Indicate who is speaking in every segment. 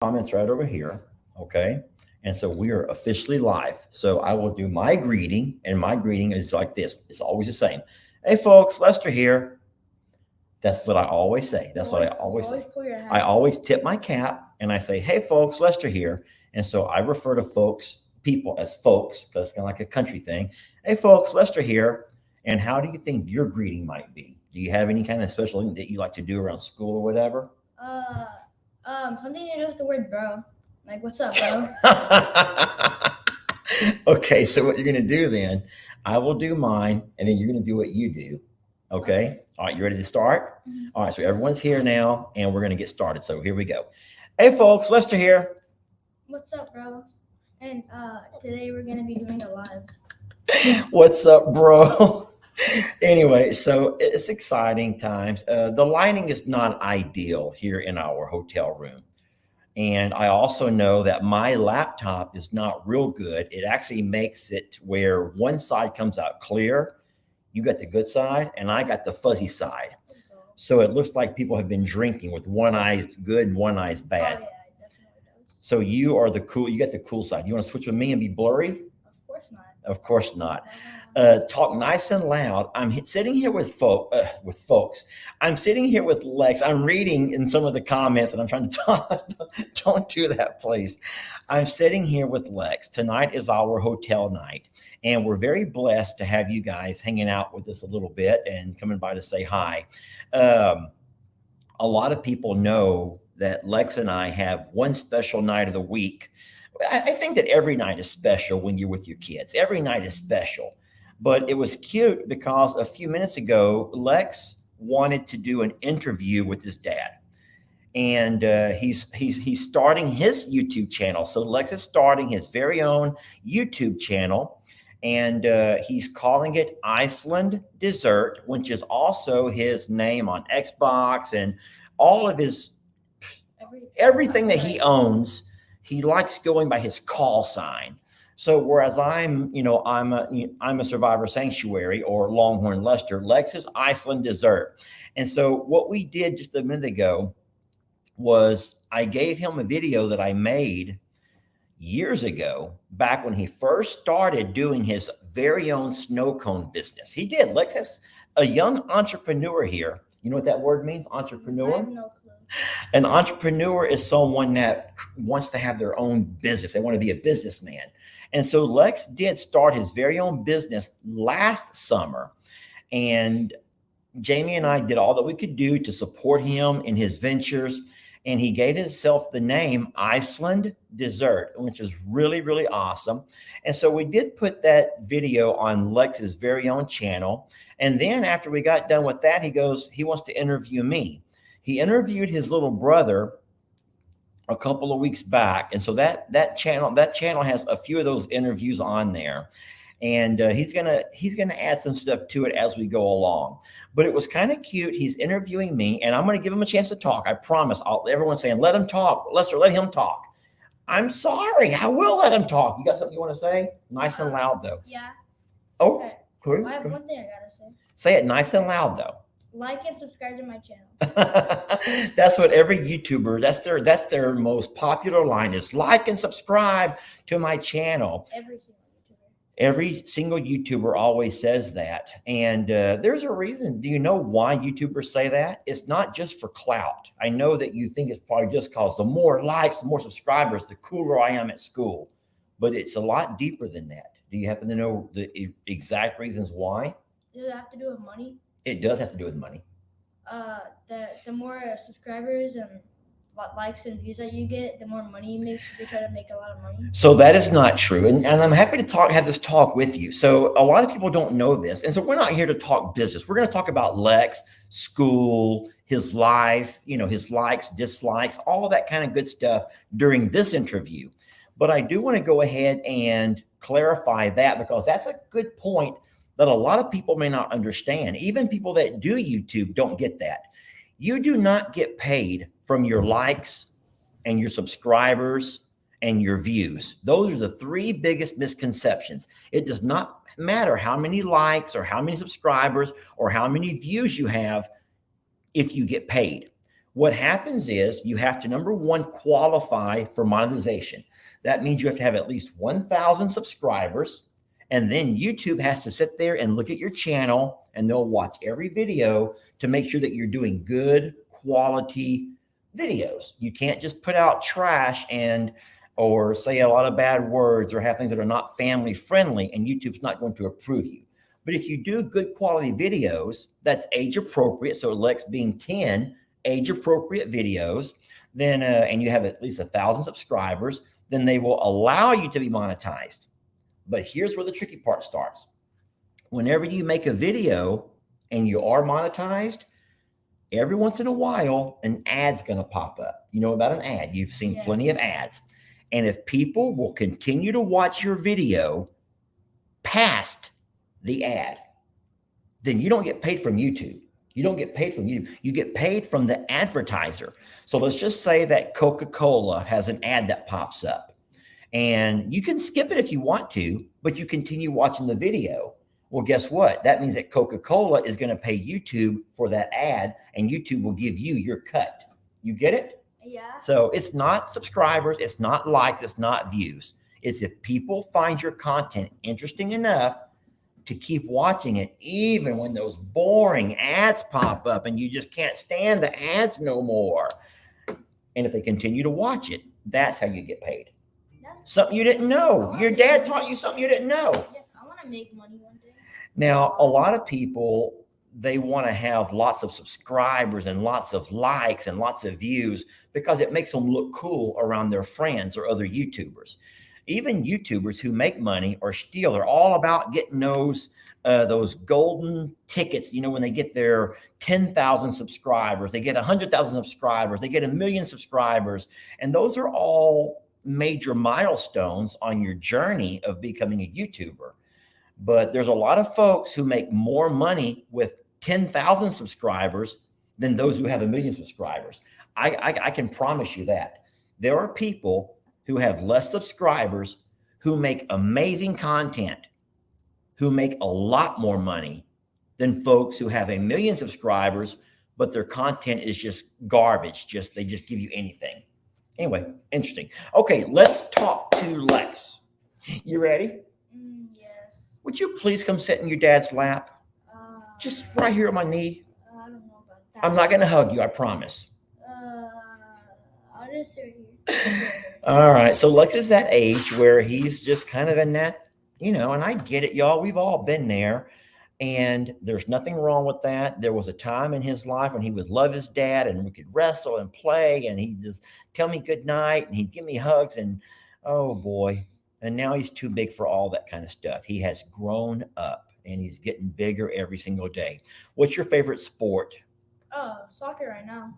Speaker 1: comments right over here. Okay. And so we are officially live. So I will do my greeting, and my greeting is like this. It's always the same. Hey, folks, Lester here. That's what I always say. That's what I always say. I always tip my cap and I say, hey, folks, Lester here. And so I refer to people as folks, because it's kind of like a country thing. Hey, folks, Lester here. And how do you think your greeting might be? Do you have any kind of special thing that you like to do around school or whatever?
Speaker 2: Something to do with the word bro. Like, what's up, bro?
Speaker 1: Okay, so what you're going to do then, I will do mine, and then you're going to do what you do. Okay. All right. You ready to start?
Speaker 2: Mhm.
Speaker 1: All right. So everyone's here now, and we're going to get started. So here we go. Hey, folks, Lester here.
Speaker 2: What's up, bro? And today we're gonna be doing a live.
Speaker 1: What's up, bro? Anyway, so it's exciting times. The lighting is not ideal here in our hotel room. And I also know that my laptop is not real good. It actually makes it where one side comes out clear. You got the good side, and I got the fuzzy side. So it looks like people have been drinking with one eye good and one eye's bad.
Speaker 2: Oh, yeah, it definitely does.
Speaker 1: So you are the cool. You got the cool side. You want to switch with me and be blurry?
Speaker 2: Of course not.
Speaker 1: Of course not. Talk nice and loud. I'm sitting here with folks. I'm sitting here with Lex. I'm reading in some of the comments, and I'm trying to talk. Don't do that, please. I'm sitting here with Lex. Tonight is our hotel night, and we're very blessed to have you guys hanging out with us a little bit and coming by to say hi. A lot of people know that Lex and I have one special night of the week. I think that every night is special when you're with your kids. Every night is special. But it was cute because a few minutes ago, Lex wanted to do an interview with his dad. And he's starting his YouTube channel. So Lex is starting his very own YouTube channel. And he's calling it Iceland Dessert, which is also his name on Xbox and all of his everything that he owns. He likes going by his call sign. So whereas I'm a Survivor Sanctuary or Longhorn Lester, Lex is Iceland Dessert. And so what we did just a minute ago was I gave him a video that I made years ago, back when he first started doing his very own snow cone business. He did. Lex has a young entrepreneur here. You know what that word means? Entrepreneur?
Speaker 2: I have no clue.
Speaker 1: An entrepreneur is someone that wants to have their own business. They want to be a businessman. And so Lex did start his very own business last summer. And Jamie and I did all that we could do to support him in his ventures. And he gave himself the name Iceland Dessert, which is really, really awesome. And so we did put that video on Lex's very own channel. And then after we got done with that, he wants to interview me. He interviewed his little brother a couple of weeks back. And so that channel has a few of those interviews on there. And he's gonna add some stuff to it as we go along. But it was kind of cute. He's interviewing me, and I'm going to give him a chance to talk. I promise. Everyone's saying, let him talk. Lester, let him talk. I'm sorry. I will let him talk. You got something you want to say? Nice and loud, though.
Speaker 2: Yeah.
Speaker 1: Oh,
Speaker 2: Okay.
Speaker 1: cool.
Speaker 2: I have one thing I gotta say.
Speaker 1: Say it nice and loud, though.
Speaker 2: Like and subscribe to my channel.
Speaker 1: That's what every YouTuber, that's their most popular line is like and subscribe to my channel. Every single YouTuber always says that. And there's a reason. Do you know why YouTubers say that? It's not just for clout. I know that you think it's probably just because the more likes, the more subscribers, the cooler I am at school. But it's a lot deeper than that. Do you happen to know the exact reasons why?
Speaker 2: Does it have to do with money?
Speaker 1: It does have to do with money.
Speaker 2: The more subscribers and likes and views that you get, the more money you make. They try to make a lot of money.
Speaker 1: So that is not true. And I'm happy to have this talk with you. So a lot of people don't know this. And so we're not here to talk business. We're going to talk about Lex, school, his life, his likes, dislikes, all that kind of good stuff during this interview. But I do want to go ahead and clarify that, because that's a good point that a lot of people may not understand. Even people that do YouTube don't get that. You do not get paid from your likes and your subscribers and your views. Those are the three biggest misconceptions. It does not matter how many likes or how many subscribers or how many views you have if you get paid. What happens is you have to, number one, qualify for monetization. That means you have to have at least 1,000 subscribers. And then YouTube has to sit there and look at your channel, and they'll watch every video to make sure that you're doing good quality videos. You can't just put out trash or say a lot of bad words or have things that are not family friendly, and YouTube's not going to approve you. But if you do good quality videos, that's age appropriate. So Lex being 10, age appropriate videos, then and you have at least 1,000 subscribers, then they will allow you to be monetized. But here's where the tricky part starts. Whenever you make a video and you are monetized, every once in a while, an ad's going to pop up. You know about an ad. You've seen plenty of ads. And if people will continue to watch your video past the ad, then you don't get paid from YouTube. You don't get paid from YouTube. You get paid from the advertiser. So let's just say that Coca-Cola has an ad that pops up. And you can skip it if you want to, but you continue watching the video. Well, guess what? That means that Coca-Cola is going to pay YouTube for that ad, and YouTube will give you your cut. You get it?
Speaker 2: Yeah.
Speaker 1: So it's not subscribers, it's not likes, it's not views. It's if people find your content interesting enough to keep watching it, even when those boring ads pop up and you just can't stand the ads no more. And if they continue to watch it, that's how you get paid. Something you didn't know. Your dad taught you something you didn't know.
Speaker 2: Yeah, I want to make money one day.
Speaker 1: Now, a lot of people, they want to have lots of subscribers and lots of likes and lots of views because it makes them look cool around their friends or other YouTubers. Even YouTubers who make money or steal are all about getting those golden tickets. You know, when they get their 10,000 subscribers, they get 100,000 subscribers, they get 1 million subscribers. And those are all major milestones on your journey of becoming a YouTuber. But there's a lot of folks who make more money with 10,000 subscribers than those who have 1 million subscribers. I can promise you that. There are people who have less subscribers who make amazing content, who make a lot more money than folks who have 1 million subscribers, but their content is just garbage. They just give you anything. Anyway, interesting. Okay, let's talk to Lex. You ready?
Speaker 2: Yes.
Speaker 1: Would you please come sit in your dad's lap? Just right here on my knee.
Speaker 2: I don't know about that.
Speaker 1: I'm not going to hug you, I promise.
Speaker 2: I'll just sit here.
Speaker 1: All right. So Lex is that age where he's just kind of in that, and I get it, y'all. We've all been there. And there's nothing wrong with that. There was a time in his life when he would love his dad and we could wrestle and play and he'd just tell me good night and he'd give me hugs and oh boy. And now he's too big for all that kind of stuff. He has grown up and he's getting bigger every single day. What's your favorite sport?
Speaker 2: Soccer right now.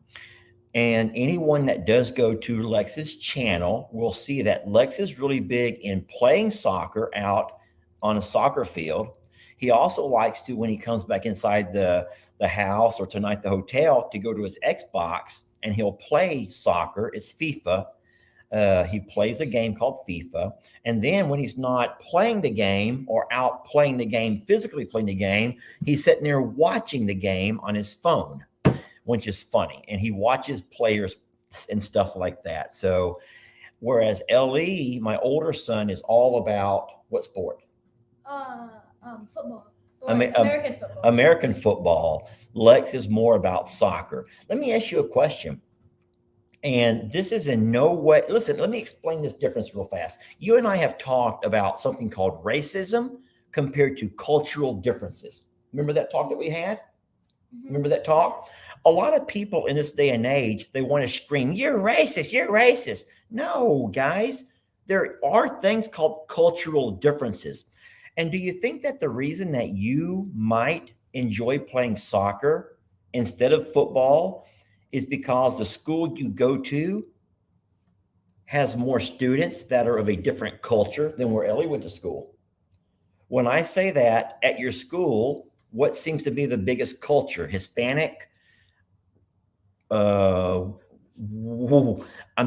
Speaker 1: And anyone that does go to Lex's channel will see that Lex is really big in playing soccer out on a soccer field. He also likes to, when he comes back inside the house or tonight the hotel, to go to his Xbox and he'll play soccer. It's FIFA. He plays a game called FIFA. And then when he's not playing the game or out playing the game, physically playing the game, he's sitting there watching the game on his phone, which is funny. And he watches players and stuff like that. So whereas LE, my older son, is all about what sport?
Speaker 2: Football.
Speaker 1: American
Speaker 2: football.
Speaker 1: American football. Lex is more about soccer. Let me ask you a question. And this is in no way, listen, let me explain this difference real fast. You and I have talked about something called racism compared to cultural differences. Remember that talk that we had? Remember that talk? A lot of people in this day and age, they want to scream, "You're racist, you're racist." No, guys, there are things called cultural differences. And do you think that the reason that you might enjoy playing soccer instead of football is because the school you go to has more students that are of a different culture than where Ellie went to school? When I say that, at your school, what seems to be the biggest culture? Hispanic? I'm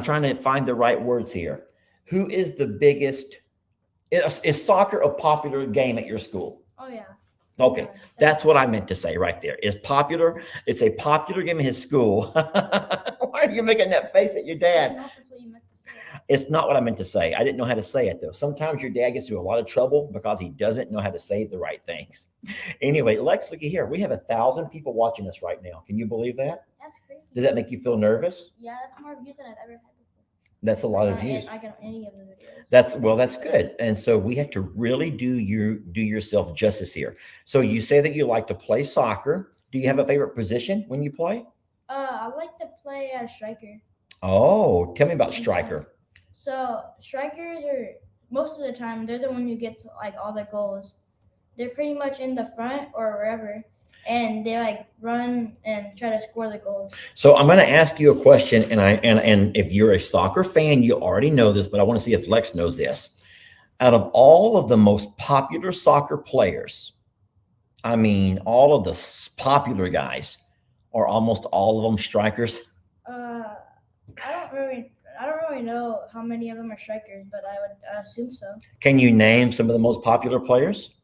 Speaker 1: trying to find the right words here. Who is the biggest? Is soccer a popular game at your school?
Speaker 2: Oh, yeah.
Speaker 1: Okay,
Speaker 2: Yeah,
Speaker 1: that's what I meant to say right there. Is popular. It's a popular game in his school. Why are you making that face at your
Speaker 2: I
Speaker 1: dad?
Speaker 2: didn't know if that's what you meant to say.
Speaker 1: It's not what I meant to say. I didn't know how to say it though. Sometimes your dad gets into a lot of trouble because he doesn't know how to say the right things. Anyway, Lex, looky here. We have 1,000 people watching us right now. Can you believe that?
Speaker 2: That's crazy.
Speaker 1: Does that make you feel nervous?
Speaker 2: Yeah, that's more views than I've ever had before.
Speaker 1: That's a lot of
Speaker 2: Like,
Speaker 1: views.
Speaker 2: I get on any of the videos.
Speaker 1: That's good. And so we have to really do yourself justice here. So you say that you like to play soccer. Do you have a favorite position when you play?
Speaker 2: I like to play as striker.
Speaker 1: Oh, tell me about striker.
Speaker 2: So strikers are most of the time they're the one who gets like all the goals. They're pretty much in the front or wherever, and they like run and try to score the goals.
Speaker 1: So I'm going to ask you a question, and if you're a soccer fan, you already know this, but I want to see if Lex knows this. Out of all of the most popular soccer players, I mean, all of the popular guys, are almost all of them strikers?
Speaker 2: I don't really know how many of them are strikers, but I would assume so.
Speaker 1: Can you name some of the most popular players?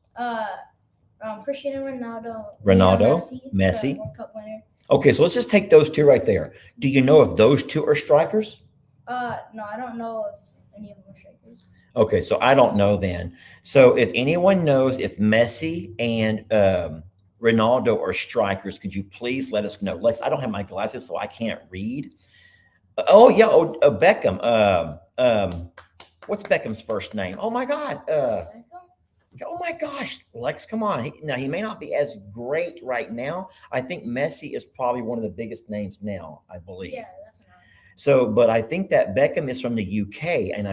Speaker 2: Cristiano Ronaldo,
Speaker 1: Ronaldo,
Speaker 2: Messi,
Speaker 1: Messi.
Speaker 2: the World Cup winner.
Speaker 1: Okay, so let's just take those two right there. Do you know if those two are strikers?
Speaker 2: No, I don't know if any of them are strikers.
Speaker 1: Okay, so I don't know then. So if anyone knows if Messi and Ronaldo are strikers, could you please let us know? Lex, I don't have my glasses, so I can't read. Oh yeah, Beckham. What's Beckham's first name? Oh my God.
Speaker 2: Beckham?
Speaker 1: Oh my gosh, Lex, come on. Now he may not be as great right now. I think Messi is probably one of the biggest names now, I believe.
Speaker 2: Yeah, that's not.
Speaker 1: So, but I think that Beckham is from the UK, and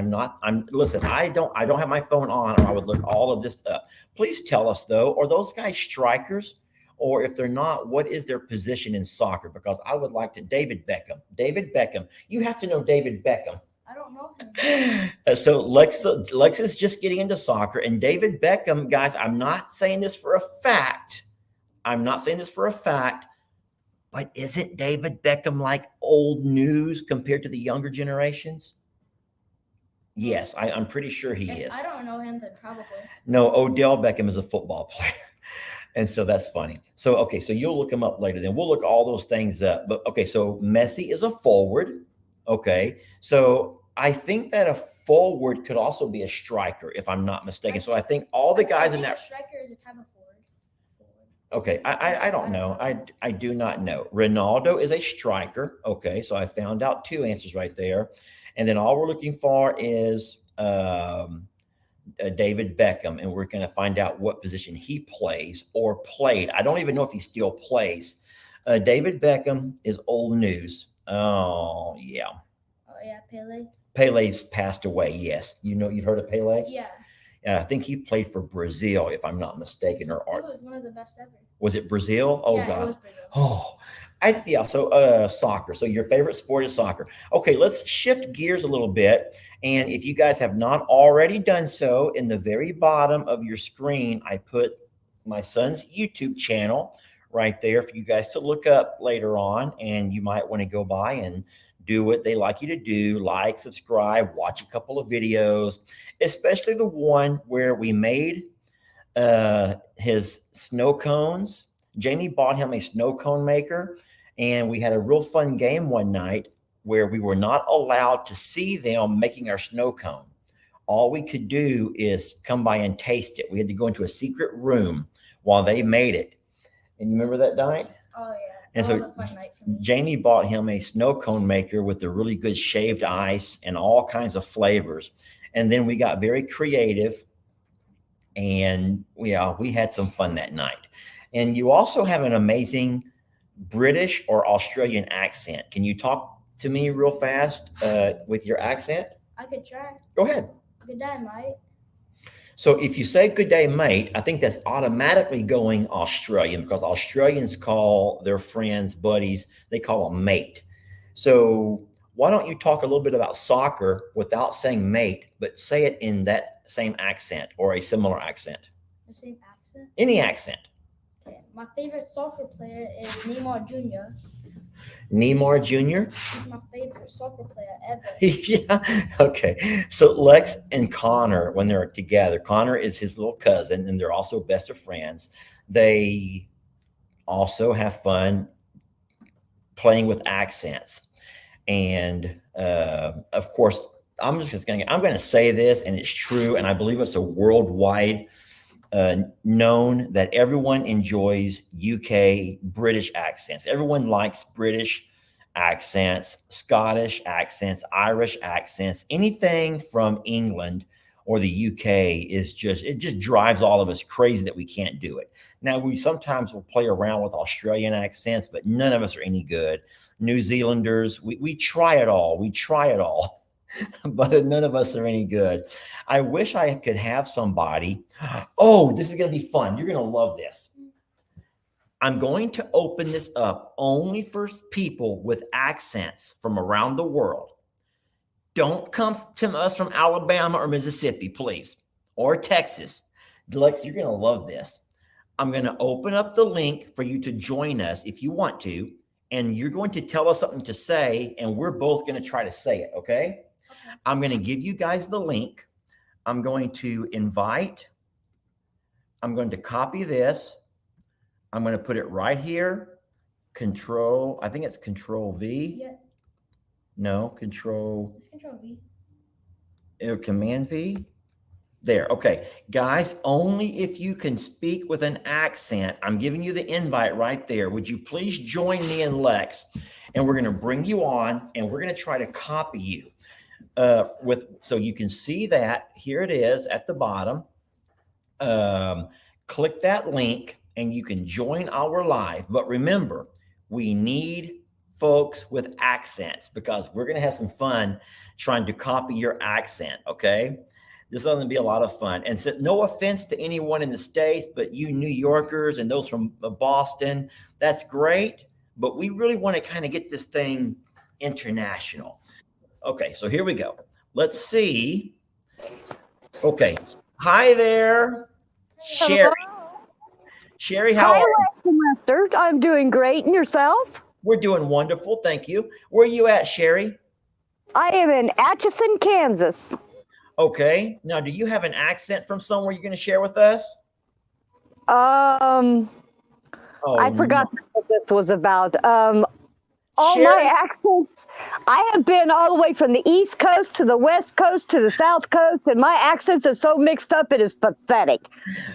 Speaker 1: listen, I don't have my phone on, or I would look all of this up. Please tell us though, are those guys strikers? Or if they're not, what is their position in soccer? Because I would like to, David Beckham. You have to know David Beckham.
Speaker 2: I don't know him.
Speaker 1: So Lex is just getting into soccer, and David Beckham, guys, I'm not saying this for a fact. But isn't David Beckham like old news compared to the younger generations? Yes, I'm pretty sure he
Speaker 2: If
Speaker 1: is.
Speaker 2: I don't know him, then probably.
Speaker 1: No, Odell Beckham is a football player. And so that's funny. So, okay, so you'll look him up later. Then we'll look all those things up. But okay, so Messi is a forward. Okay, so I think that a forward could also be a striker, if I'm not mistaken. So I think all the guys in that.
Speaker 2: A striker is a type of forward.
Speaker 1: Okay, I don't know. I do not know. Ronaldo is a striker. Okay, so I found out two answers right there. And then all we're looking for is David Beckham, and we're going to find out what position he plays or played. I don't even know if he still plays. David Beckham is old news. Oh, yeah.
Speaker 2: Oh, yeah, Pele.
Speaker 1: Pele's passed away, yes. You've heard of Pele?
Speaker 2: Yeah.
Speaker 1: I think he played for Brazil, if I'm not mistaken.
Speaker 2: He was one of the best ever.
Speaker 1: Was it Brazil? Oh,
Speaker 2: yeah,
Speaker 1: God.
Speaker 2: It was Brazil.
Speaker 1: Oh, so soccer. So your favorite sport is soccer. Okay, let's shift gears a little bit. And if you guys have not already done so, in the very bottom of your screen, I put my son's YouTube channel right there for you guys to look up later on. And you might want to go by and do what they like you to do, like, subscribe, watch a couple of videos, especially the one where we made his snow cones. Jamie bought him a snow cone maker, and we had a real fun game one night where we were not allowed to see them making our snow cone. All we could do is come by and taste it. We had to go into a secret room while they made it. And you remember that night?
Speaker 2: Oh, yeah.
Speaker 1: And
Speaker 2: that
Speaker 1: so
Speaker 2: was a fun night for me.
Speaker 1: Jamie bought him a snow cone maker with a really good shaved ice and all kinds of flavors. And then we got very creative, and we had some fun that night. And you also have an amazing British or Australian accent. Can you talk to me real fast with your accent?
Speaker 2: I could try.
Speaker 1: Go ahead.
Speaker 2: Good day, mate.
Speaker 1: So if you say good day, mate, I think that's automatically going Australian, because Australians call their friends, buddies, they call them mate. So why don't you talk a little bit about soccer without saying mate, but say it in that same accent or a similar accent?
Speaker 2: The same accent?
Speaker 1: Any accent.
Speaker 2: Okay. My favorite soccer player is Neymar Jr.
Speaker 1: Neymar Jr.?
Speaker 2: He's my favorite soccer player ever.
Speaker 1: Yeah. Okay. So Lex and Connor, when they're together, Connor is his little cousin, and they're also best of friends. They also have fun playing with accents. And of course, I'm going to say this, and it's true, and I believe it's a worldwide known that everyone enjoys UK British accents. Everyone likes British accents, Scottish accents, Irish accents, anything from England or the UK it just drives all of us crazy that we can't do it. Now, we sometimes will play around with Australian accents, but none of us are any good. New Zealanders, we try it all. We try it all. But none of us are any good. I wish I could have somebody. Oh, this is going to be fun. You're going to love this. I'm going to open this up only for people with accents from around the world. Don't come to us from Alabama or Mississippi, please, or Texas. Lex, you're going to love this. I'm going to open up the link for you to join us if you want to, and you're going to tell us something to say, and we're both going to try to say it, okay? I'm going to give you guys the link. I'm going to invite. I'm going to copy this. I'm going to put it right here. I think it's Control V.
Speaker 2: Yeah.
Speaker 1: No, Control.
Speaker 2: It's Control V.
Speaker 1: Or Command V. There. Okay. Guys, only if you can speak with an accent. I'm giving you the invite right there. Would you please join me and Lex? And we're going to bring you on, and we're going to try to copy you. So you can see that here it is at the bottom. Click that link and you can join our live. But remember, we need folks with accents because we're going to have some fun trying to copy your accent. Okay. This is going to be a lot of fun. And so, no offense to anyone in the States, but you New Yorkers and those from Boston, that's great. But we really want to kind of get this thing international. Okay, so here we go. Let's see. Okay. Hi there, Sherry. Sherry, how are you?
Speaker 3: Lester. I'm doing great. And yourself?
Speaker 1: We're doing wonderful. Thank you. Where are you at, Sherry?
Speaker 3: I am in Atchison, Kansas.
Speaker 1: Okay. Now, do you have an accent from somewhere you're going to share with us?
Speaker 3: I forgot what this was about. All
Speaker 1: Sherry?
Speaker 3: my accents, I have been all the way from the East Coast to the West Coast to the South Coast, and my accents are so mixed up, it is pathetic.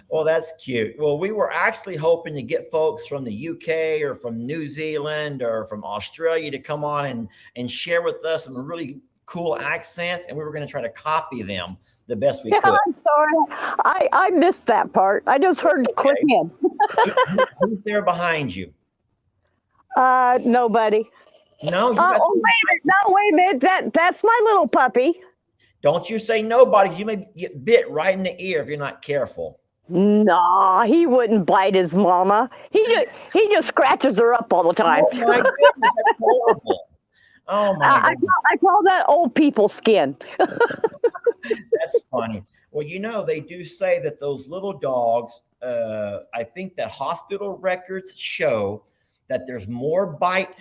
Speaker 1: Well, that's cute. Well, we were actually hoping to get folks from the UK or from New Zealand or from Australia to come on and share with us some really cool accents, and we were going to try to copy them the best we could.
Speaker 3: I'm sorry. I missed that part. I just heard
Speaker 1: okay.
Speaker 3: click in.
Speaker 1: Who's there behind you?
Speaker 3: Nobody.
Speaker 1: No,
Speaker 3: wait a minute. That's my little puppy.
Speaker 1: Don't you say nobody. You may get bit right in the ear if you're not careful.
Speaker 3: No, he wouldn't bite his mama. He just scratches her up all the time.
Speaker 1: Oh my goodness, that's horrible. Oh my goodness.
Speaker 3: I call that old people skin.
Speaker 1: That's funny. Well, they do say that those little dogs, I think that hospital records show that there's more bite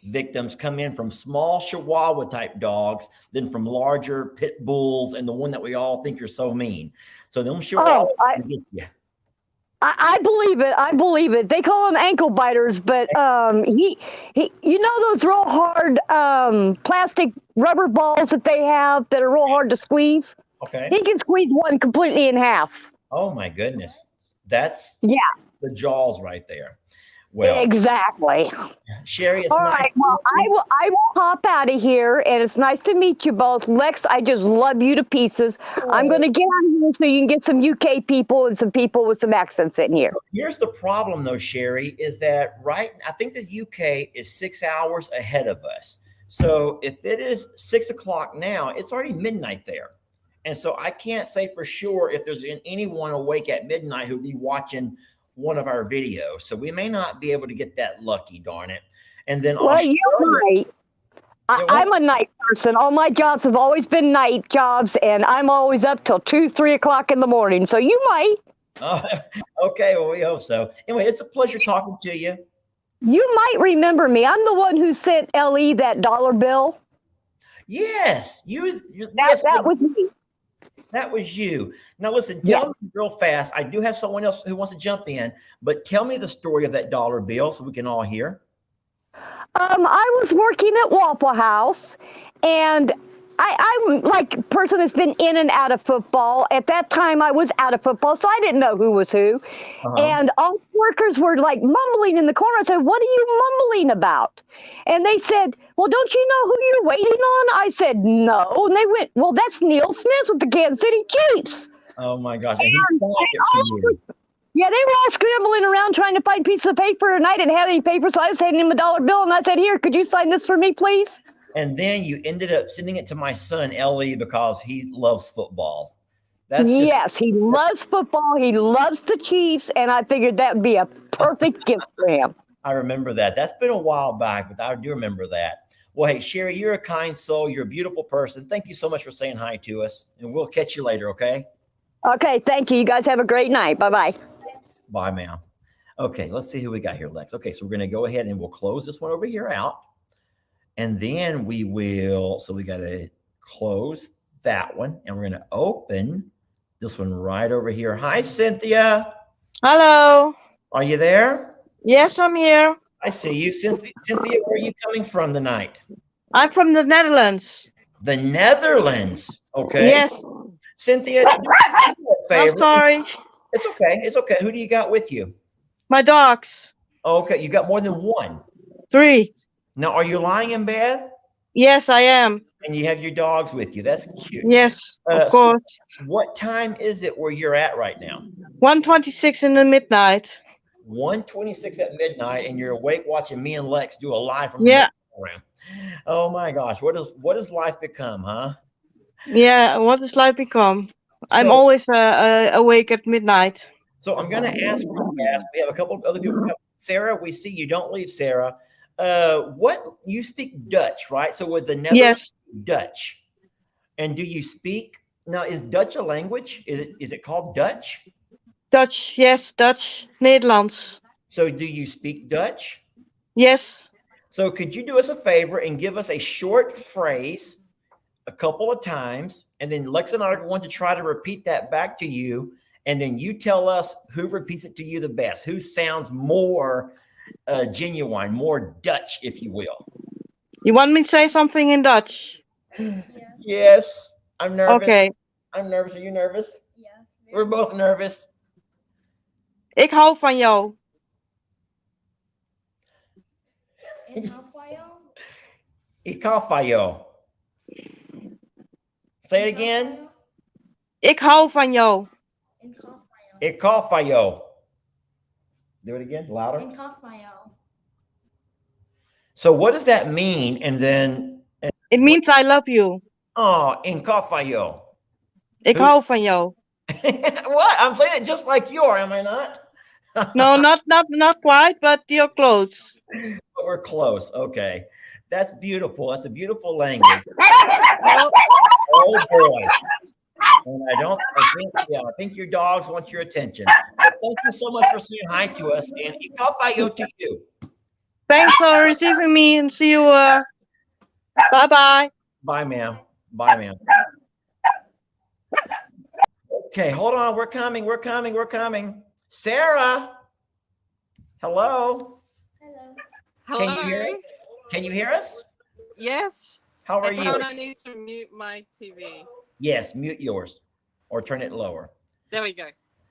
Speaker 1: victims come in from small Chihuahua type dogs than from larger pit bulls and the one that we all think are so mean. So them Chihuahuas can get you.
Speaker 3: I believe it. I believe it. They call them ankle biters, but he those real hard plastic rubber balls that they have that are real hard to squeeze.
Speaker 1: Okay.
Speaker 3: He can squeeze one completely in half.
Speaker 1: Oh my goodness. That's the jaws right there.
Speaker 3: Well, exactly.
Speaker 1: Sherry, it's
Speaker 3: all
Speaker 1: nice.
Speaker 3: Right. Well, I will hop out of here, and it's nice to meet you both. Lex, I just love you to pieces. Oh. I'm going to get out of here so you can get some UK people and some people with some accents in here.
Speaker 1: Here's the problem, though, Sherry, is that I think the UK is 6 hours ahead of us. So if it is 6 o'clock now, it's already midnight there. And so I can't say for sure if there's anyone awake at midnight who'd be watching one of our videos. So we may not be able to get that lucky, darn it. And then
Speaker 3: you might. I'm a night person. All my jobs have always been night jobs, and I'm always up till 2-3 o'clock in the morning. So you might.
Speaker 1: Okay, well, we hope so. Anyway, it's a pleasure talking to you.
Speaker 3: You might remember me. I'm the one who sent Ellie that dollar bill.
Speaker 1: Yes,
Speaker 3: That was me.
Speaker 1: that was you. Now listen,
Speaker 3: Yeah.
Speaker 1: tell me real fast. I do have someone else who wants to jump in, but tell me the story of that dollar bill so we can all hear.
Speaker 3: I was working at Waffle House, and I'm like a person that's been in and out of football. At that time, I was out of football, so I didn't know who was who.
Speaker 1: Uh-huh.
Speaker 3: And all the workers were like mumbling in the corner. I said, "What are you mumbling about?" And they said, "Well, don't you know who you're waiting on?" I said, "No." And they went, "Well, that's Neil Smith with the Kansas City Chiefs."
Speaker 1: Oh my gosh. And he signed it for you.
Speaker 3: Yeah, they were all scrambling around trying to find pieces of paper, and I didn't have any paper, so I just handed him a dollar bill, and I said, "Here, could you sign this for me, please?"
Speaker 1: And then you ended up sending it to my son, Ellie, because he loves football. That's just,
Speaker 3: Yes, he loves football. He loves the Chiefs, and I figured that would be a perfect gift for him.
Speaker 1: I remember that. That's been a while back, but I do remember that. Well, hey, Sherry, you're a kind soul. You're a beautiful person. Thank you so much for saying hi to us, and we'll catch you later, okay?
Speaker 3: Okay, thank you. You guys have a great night. Bye-bye.
Speaker 1: Bye, ma'am. Okay, let's see who we got here, Lex. Okay, so we're going to go ahead and we'll close this one over here out. And then we will, so we got to close that one, and we're going to open this one right over here. Hi, Cynthia.
Speaker 4: Hello.
Speaker 1: Are you there?
Speaker 4: Yes, I'm here.
Speaker 1: I see you. Cynthia, where are you coming from tonight?
Speaker 4: I'm from the Netherlands.
Speaker 1: The Netherlands. Okay.
Speaker 4: Yes.
Speaker 1: Cynthia, do me a favor.
Speaker 4: I'm sorry.
Speaker 1: It's okay. It's okay. Who do you got with you?
Speaker 4: My dogs.
Speaker 1: Okay, you got more than one.
Speaker 4: 3.
Speaker 1: Now, are you lying in bed?
Speaker 4: Yes, I am.
Speaker 1: And you have your dogs with you. That's cute.
Speaker 4: Yes, of
Speaker 1: So
Speaker 4: course.
Speaker 1: what time is it where you're at right now?
Speaker 4: 1:26 in the midnight.
Speaker 1: 1:26 at midnight, and you're awake watching me and Lex do a live from
Speaker 4: Yeah.
Speaker 1: the program. Oh my gosh, what does life become, huh?
Speaker 4: Yeah, what does life become? I'm
Speaker 1: So-
Speaker 4: always awake at midnight.
Speaker 1: So I'm going to ask real fast. We have a couple of other people coming. Sarah, we see you. Don't leave, Sarah. What you speak Dutch, right? So with the Netherlands,
Speaker 4: Yes.
Speaker 1: Dutch. And do you speak now? Is Dutch a language? Is it called Dutch?
Speaker 4: Dutch. Yes, Dutch. Nederlands.
Speaker 1: So do you speak Dutch?
Speaker 4: Yes.
Speaker 1: So could you do us a favor and give us a short phrase a couple of times, and then Lex and I are going to try to repeat that back to you, and then you tell us who repeats it to you the best, who sounds more genuine, more Dutch, if you will.
Speaker 4: You want me to say something in Dutch?
Speaker 1: Yes, I'm nervous.
Speaker 4: Okay.
Speaker 1: I'm nervous. Are you nervous?
Speaker 2: Yes.
Speaker 1: We're both nervous.
Speaker 4: Ik hou van jou.
Speaker 2: In Rafael?
Speaker 1: Ik hou van jou. Say it again.
Speaker 4: Ik hou van jou.
Speaker 2: In Rafael.
Speaker 1: Ik hou van jou. Do it again, louder.
Speaker 2: In Rafael.
Speaker 1: So what does that mean? And then,
Speaker 4: It means I love you.
Speaker 1: oh, in hou van jou.
Speaker 4: Ik
Speaker 1: Who-
Speaker 4: hou van jou.
Speaker 1: What? I'm saying it just like you are, am I not?
Speaker 4: No, not quite, but you're close.
Speaker 1: But we're close. Okay. That's beautiful. That's a beautiful language. Oh boy. And I think your dogs want your attention. Thank you so much for saying hi to us. And ik hou van jou to you.
Speaker 4: Thanks for receiving me and see you. Bye-bye.
Speaker 1: Bye, ma'am. Bye, ma'am. Okay, hold on. We're coming. We're coming. We're coming. Sarah. Hello.
Speaker 2: Hello.
Speaker 5: Hello.
Speaker 1: Can you hear us? Can you hear us?
Speaker 5: Yes.
Speaker 1: How are
Speaker 5: I
Speaker 1: you?
Speaker 5: thought I need to mute my TV.
Speaker 1: Yes, mute yours or turn it lower.
Speaker 5: There we go.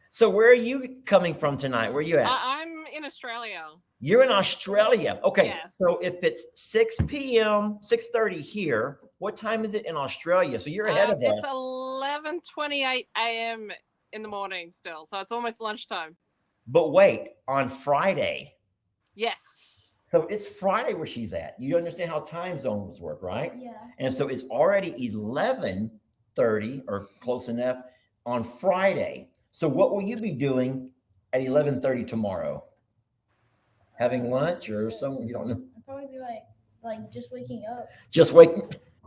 Speaker 1: So where are you coming from tonight? Where are you at?
Speaker 5: I'm in Australia.
Speaker 1: You're in Australia. Okay.
Speaker 5: Yes.
Speaker 1: So if it's 6 p.m., 6:30 here, what time is it in Australia? So you're ahead of
Speaker 5: It's
Speaker 1: us.
Speaker 5: 11:28 a.m. in the morning still, so it's almost lunchtime.
Speaker 1: But wait, on Friday.
Speaker 5: Yes.
Speaker 1: So it's Friday where she's at. You understand how time zones work, right?
Speaker 2: Yeah.
Speaker 1: And so it's already 11:30 or close enough on Friday. So what will you be doing at 11:30 tomorrow? Having lunch or something? You don't know.
Speaker 2: I'd probably be like just waking up.
Speaker 1: Just wait.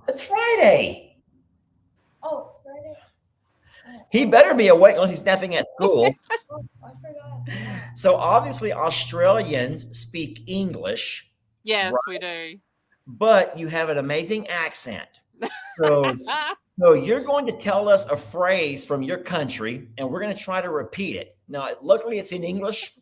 Speaker 1: It's Friday.
Speaker 2: Oh, Friday.
Speaker 1: He better be awake unless he's napping at school.
Speaker 2: Oh, I forgot.
Speaker 1: So obviously Australians speak English,
Speaker 5: Yes, we do.
Speaker 1: but you have an amazing accent. So, so you're going to tell us a phrase from your country, and we're going to try to repeat it. Now, luckily it's in English,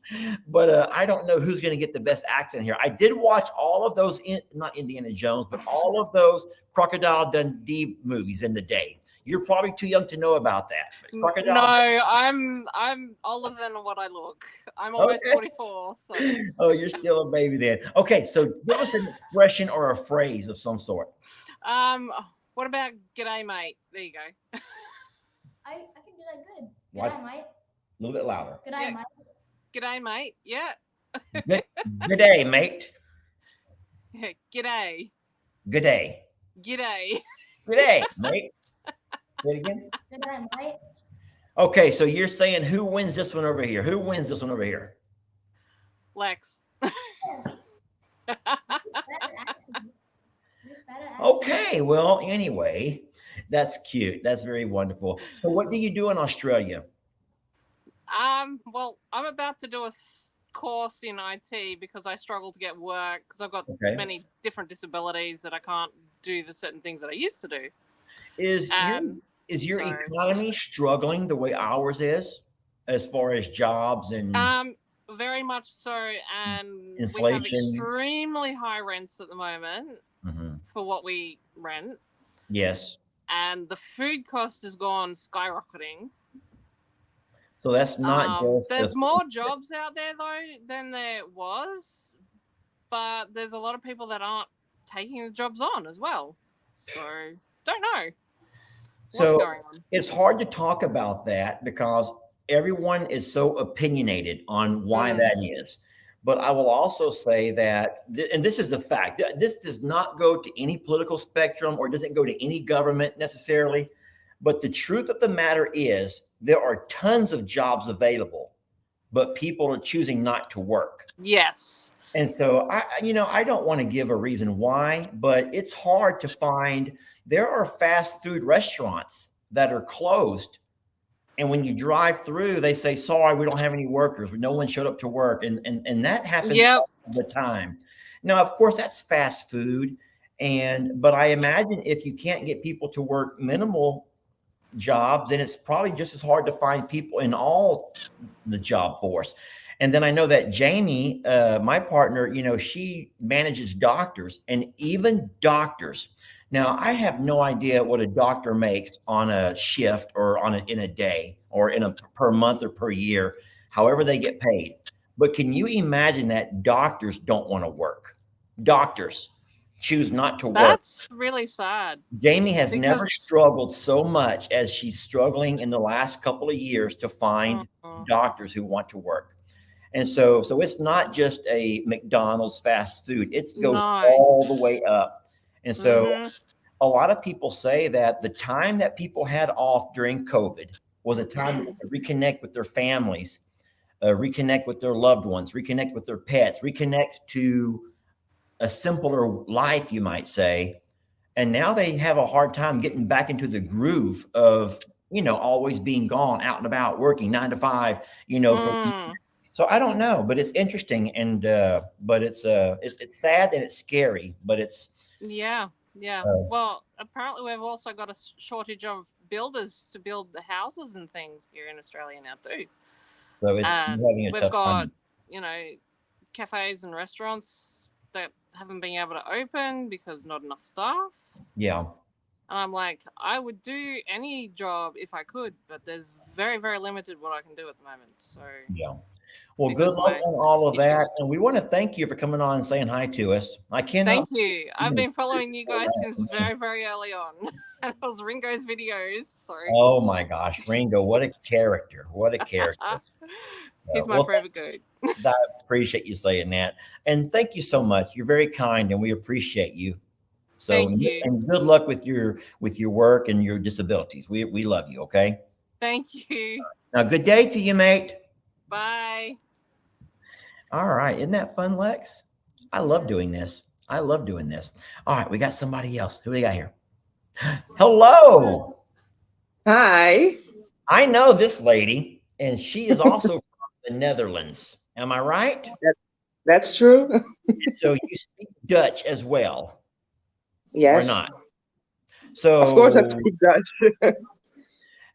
Speaker 1: but I don't know who's going to get the best accent here. I did watch all of those, not Indiana Jones, but all of those Crocodile Dundee movies in the day. You're probably too young to know about that. But Crocodile
Speaker 5: No, I'm older than what I look. I'm almost
Speaker 1: Okay.
Speaker 5: 44. So
Speaker 1: Oh, you're still a baby then. Okay, so give us an expression or a phrase of some sort.
Speaker 5: what about g'day, mate? There you go.
Speaker 2: I can do that good.
Speaker 1: What's-
Speaker 2: Good mate.
Speaker 1: A little bit louder.
Speaker 2: Good
Speaker 5: Yeah.
Speaker 2: mate.
Speaker 5: G'day, mate. Yeah.
Speaker 1: Good day, mate.
Speaker 5: G'day.
Speaker 1: Good day.
Speaker 5: G'day.
Speaker 1: Good day, mate. Say it again.
Speaker 2: Good mate.
Speaker 1: Okay, so you're saying who wins this one over here? Who wins this one over here?
Speaker 5: Lex.
Speaker 2: Better accent. Use better accent.
Speaker 1: Okay, well, anyway, that's cute. That's very wonderful. So what do you do in Australia?
Speaker 5: Well, I'm about to do a course in IT because I struggle to get work because I've got
Speaker 1: Okay.
Speaker 5: many different disabilities that I can't do the certain things that I used to do.
Speaker 1: Is your
Speaker 5: so-
Speaker 1: economy struggling the way ours is as far as jobs and
Speaker 5: Very much so, and we have
Speaker 1: Inflation.
Speaker 5: extremely high rents at the moment
Speaker 1: Mhm.
Speaker 5: for what we rent,
Speaker 1: Yes.
Speaker 5: and the food cost has gone skyrocketing.
Speaker 1: So that's not just
Speaker 5: There's more jobs out there though than there was, but there's a lot of people that aren't taking the jobs on as well. So don't know what's
Speaker 1: So
Speaker 5: going on.
Speaker 1: it's hard to talk about that because everyone is so opinionated on why that is. But I will also say that, and this is the fact, this does not go to any political spectrum or doesn't go to any government necessarily. But the truth of the matter is there are tons of jobs available, but people are choosing not to work.
Speaker 5: Yes.
Speaker 1: And so I don't want to give a reason why, but it's hard to find. There are fast food restaurants that are closed. And when you drive through, they say, sorry, we don't have any workers. No one showed up to work. And that happens all the time. Now, of course, that's fast food. But I imagine if you can't get people to work minimal jobs, then it's probably just as hard to find people in all the job force. And then I know that Jamie, my partner, she manages doctors, and even doctors. Now, I have no idea what a doctor makes on a shift or in a day or per month or per year, however they get paid. But can you imagine that doctors don't want to work? Doctors choose not to work.
Speaker 5: That's really sad.
Speaker 1: Jamie has never
Speaker 5: Because-
Speaker 1: struggled so much as she's struggling in the last couple of years to find doctors who want to work. And so it's not just a McDonald's fast food. It goes all the way up. And so a lot of people say that the time that people had off during COVID was a time to reconnect with their families, reconnect with their loved ones, reconnect with their pets, reconnect to a simpler life, you might say. And now they have a hard time getting back into the groove of, always being gone out and about, working 9 to 5, So I don't know, but it's interesting. And, but it's sad and it's scary, but it's.
Speaker 5: Yeah. Well, apparently we've also got a shortage of builders to build the houses and things here in Australia now too.
Speaker 1: So it's having a
Speaker 5: we've
Speaker 1: tough
Speaker 5: got,
Speaker 1: time.
Speaker 5: cafes and restaurants that haven't been able to open because not enough staff.
Speaker 1: Yeah.
Speaker 5: And I'm like, I would do any job if I could, but there's very, very limited what I can do at the moment. So
Speaker 1: yeah. Well,
Speaker 5: because
Speaker 1: good luck on all of
Speaker 5: issues.
Speaker 1: that. And we want to thank you for coming on and saying hi to us. I cannot.
Speaker 5: Thank you. I've been following you guys since very, very early on. And it was Ringo's videos. Sorry.
Speaker 1: Oh my gosh, Ringo, what a character. What a character.
Speaker 5: He's my forever good.
Speaker 1: I appreciate you saying that. And thank you so much. You're very kind and we appreciate you. So
Speaker 5: Thank you.
Speaker 1: And good luck with your work and your disabilities. We love you, okay?
Speaker 5: Thank you.
Speaker 1: Now, good day to you, mate.
Speaker 5: Bye.
Speaker 1: All right. Isn't that fun, Lex? I love doing this. All right. We got somebody else. Who we got here? Hello.
Speaker 6: Hi.
Speaker 1: I know this lady, and she is also from the Netherlands. Am I right?
Speaker 6: That's true.
Speaker 1: And so you speak Dutch as well, or
Speaker 6: Yes.
Speaker 1: not?
Speaker 6: Of course, I
Speaker 1: So,
Speaker 6: speak Dutch.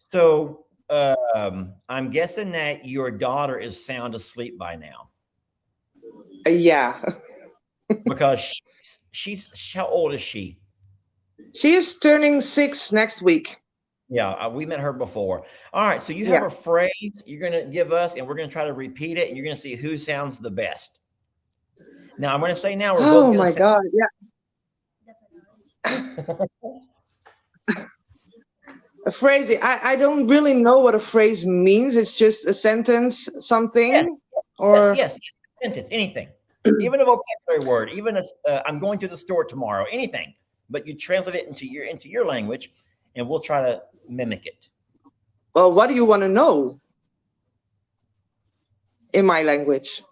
Speaker 1: so I'm guessing that your daughter is sound asleep by now
Speaker 6: Yeah.
Speaker 1: because how old is she?
Speaker 6: She is turning 6 next week.
Speaker 1: Yeah, we met her before. All right, so you have
Speaker 6: Yeah.
Speaker 1: a phrase you're going to give us, and we're going to try to repeat it, and you're going to see who sounds the best. Now, I'm going to say now we're both
Speaker 6: Oh
Speaker 1: going
Speaker 6: my
Speaker 1: to
Speaker 6: God. Yeah. A phrase. I don't really know what a phrase means. It's just a sentence, something,
Speaker 1: yes,
Speaker 6: or
Speaker 1: yes, sentence, anything, even a vocabulary word, even I'm going to the store tomorrow, anything, but you translate it into your language, and we'll try to mimic it.
Speaker 6: well, what do you want to know in my language?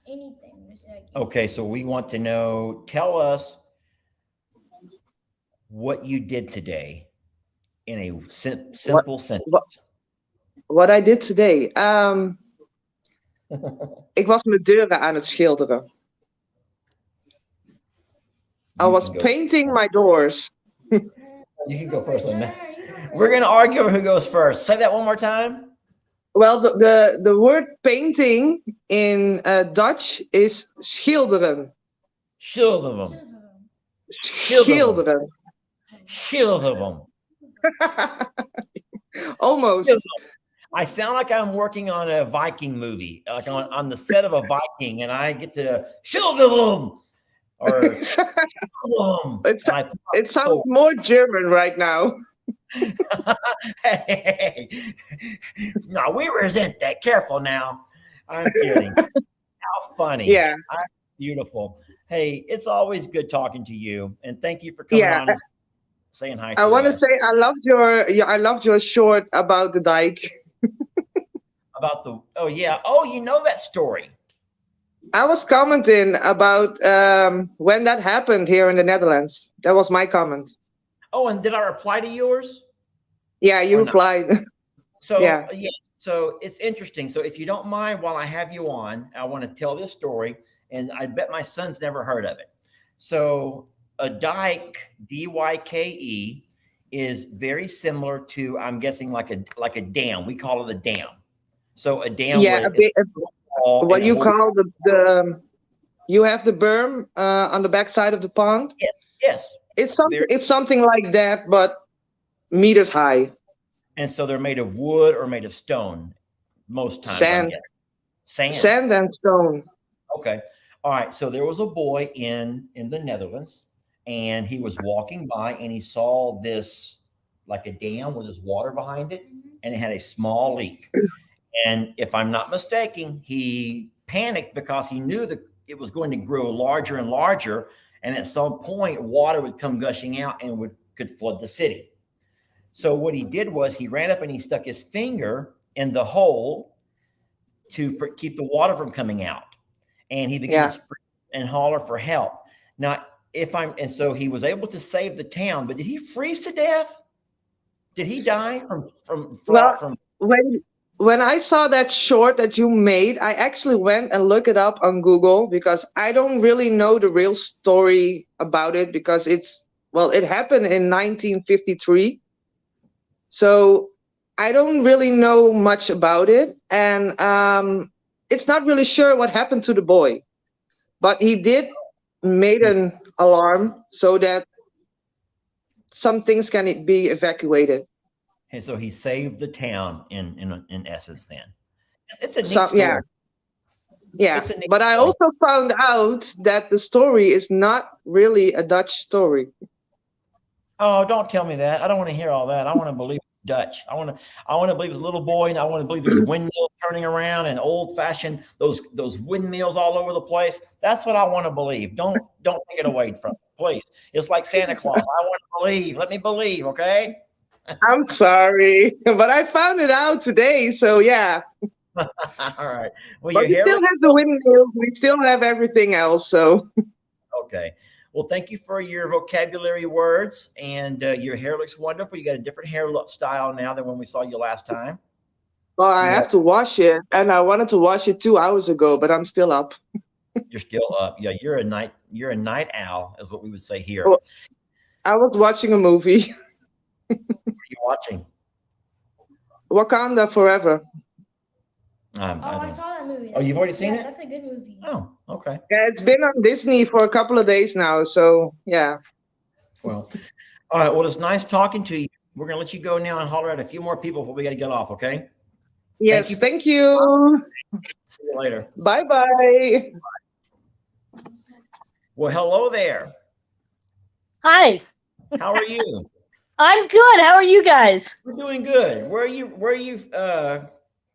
Speaker 2: Anything. Just like
Speaker 1: Okay, so we want to know. Tell us what you did today in a simple sentence.
Speaker 6: What I did today. Ik was mijn deuren aan het schilderen. I
Speaker 1: You
Speaker 6: was
Speaker 1: can go.
Speaker 6: painting my doors.
Speaker 1: You can go first on that. We're going to argue over who goes first. Say that one more time.
Speaker 6: Well, the word painting in Dutch is schilderen.
Speaker 1: Schilderen.
Speaker 6: Schilderen.
Speaker 1: Schilderen.
Speaker 6: Almost.
Speaker 1: I sound like I'm working on a Viking movie, like on the set of a Viking, and I get to Schilderen or Schilderen.
Speaker 6: It sounds more German right now.
Speaker 1: Hey, no, we resent that. Careful now. I'm kidding. How funny.
Speaker 6: Yeah.
Speaker 1: Beautiful. Hey, it's always good talking to you, and thank you for coming on and saying hi to
Speaker 6: I want to
Speaker 1: us.
Speaker 6: say I loved your short about the dike.
Speaker 1: About you know that story.
Speaker 6: I was commenting about when that happened here in the Netherlands. That was my comment.
Speaker 1: Oh, and did I reply to yours?
Speaker 6: Yeah, you replied.
Speaker 1: So
Speaker 6: yeah.
Speaker 1: So it's interesting. So if you don't mind, while I have you on, I want to tell this story, and I bet my son's never heard of it. So a dike, D-Y-K-E, is very similar to, I'm guessing, like a dam. We call it a dam. So a dam.
Speaker 6: Yeah, what you call the you have the berm on the back side of the pond.
Speaker 1: Yes.
Speaker 6: It's something like that, but meters high.
Speaker 1: And so they're made of wood or made of stone most times.
Speaker 6: Sand and stone.
Speaker 1: Okay. All right. So there was a boy in the Netherlands, and he was walking by, and he saw this, like a dam with this water behind it, and it had a small leak. And if I'm not mistaken, he panicked because he knew that it was going to grow larger and larger, and at some point water would come gushing out and could flood the city. So what he did was he ran up and he stuck his finger in the hole to keep the water from coming out, and he began to scream and holler for help. Now, so he was able to save the town, but did he freeze to death? Did he die from?
Speaker 6: When I saw that short that you made, I actually went and looked it up on Google because I don't really know the real story about it, because it happened in 1953. So I don't really know much about it. And it's not really sure what happened to the boy. But he did made an alarm so that some things can be evacuated.
Speaker 1: And so he saved the town in essence. Then it's a neat story.
Speaker 6: Yeah. But I also found out that the story is not really a Dutch story.
Speaker 1: Oh, don't tell me that. I don't want to hear all that. I want to believe it's Dutch. I want to believe it's a little boy, and I want to believe there's windmills turning around and old-fashioned those windmills all over the place. That's what I want to believe. Don't take it away from me, please. It's like Santa Claus. I want to believe. Let me believe, okay?
Speaker 6: I'm sorry, but I found it out today, so yeah.
Speaker 1: All right. Well,
Speaker 6: but we still have the windmills. We still have everything else, so.
Speaker 1: Okay. Well, thank you for your vocabulary words, and your hair looks wonderful. You got a different hair look style now than when we saw you last time.
Speaker 6: Well, I
Speaker 1: Yeah.
Speaker 6: have to wash it, and I wanted to wash it 2 hours ago, but I'm still up.
Speaker 1: You're still up. Yeah, you're a night owl, is what we would say here.
Speaker 6: Well, I was watching a movie,
Speaker 1: What are you watching?
Speaker 6: Wakanda Forever.
Speaker 2: I saw that movie.
Speaker 1: Oh, you've already seen it?
Speaker 2: That's a good movie.
Speaker 1: Oh, okay.
Speaker 6: Yeah, it's been on Disney for a couple of days now, so yeah.
Speaker 1: Well, all right. Well, it's nice talking to you. We're gonna let you go now and holler at a few more people before we got to get off. Okay.
Speaker 6: Yes,
Speaker 1: you.
Speaker 6: thank you.
Speaker 1: See you later.
Speaker 6: Bye bye.
Speaker 1: Well, hello there.
Speaker 7: Hi,
Speaker 1: How are you?
Speaker 7: I'm good. How are you guys?
Speaker 1: We're doing good. Where are you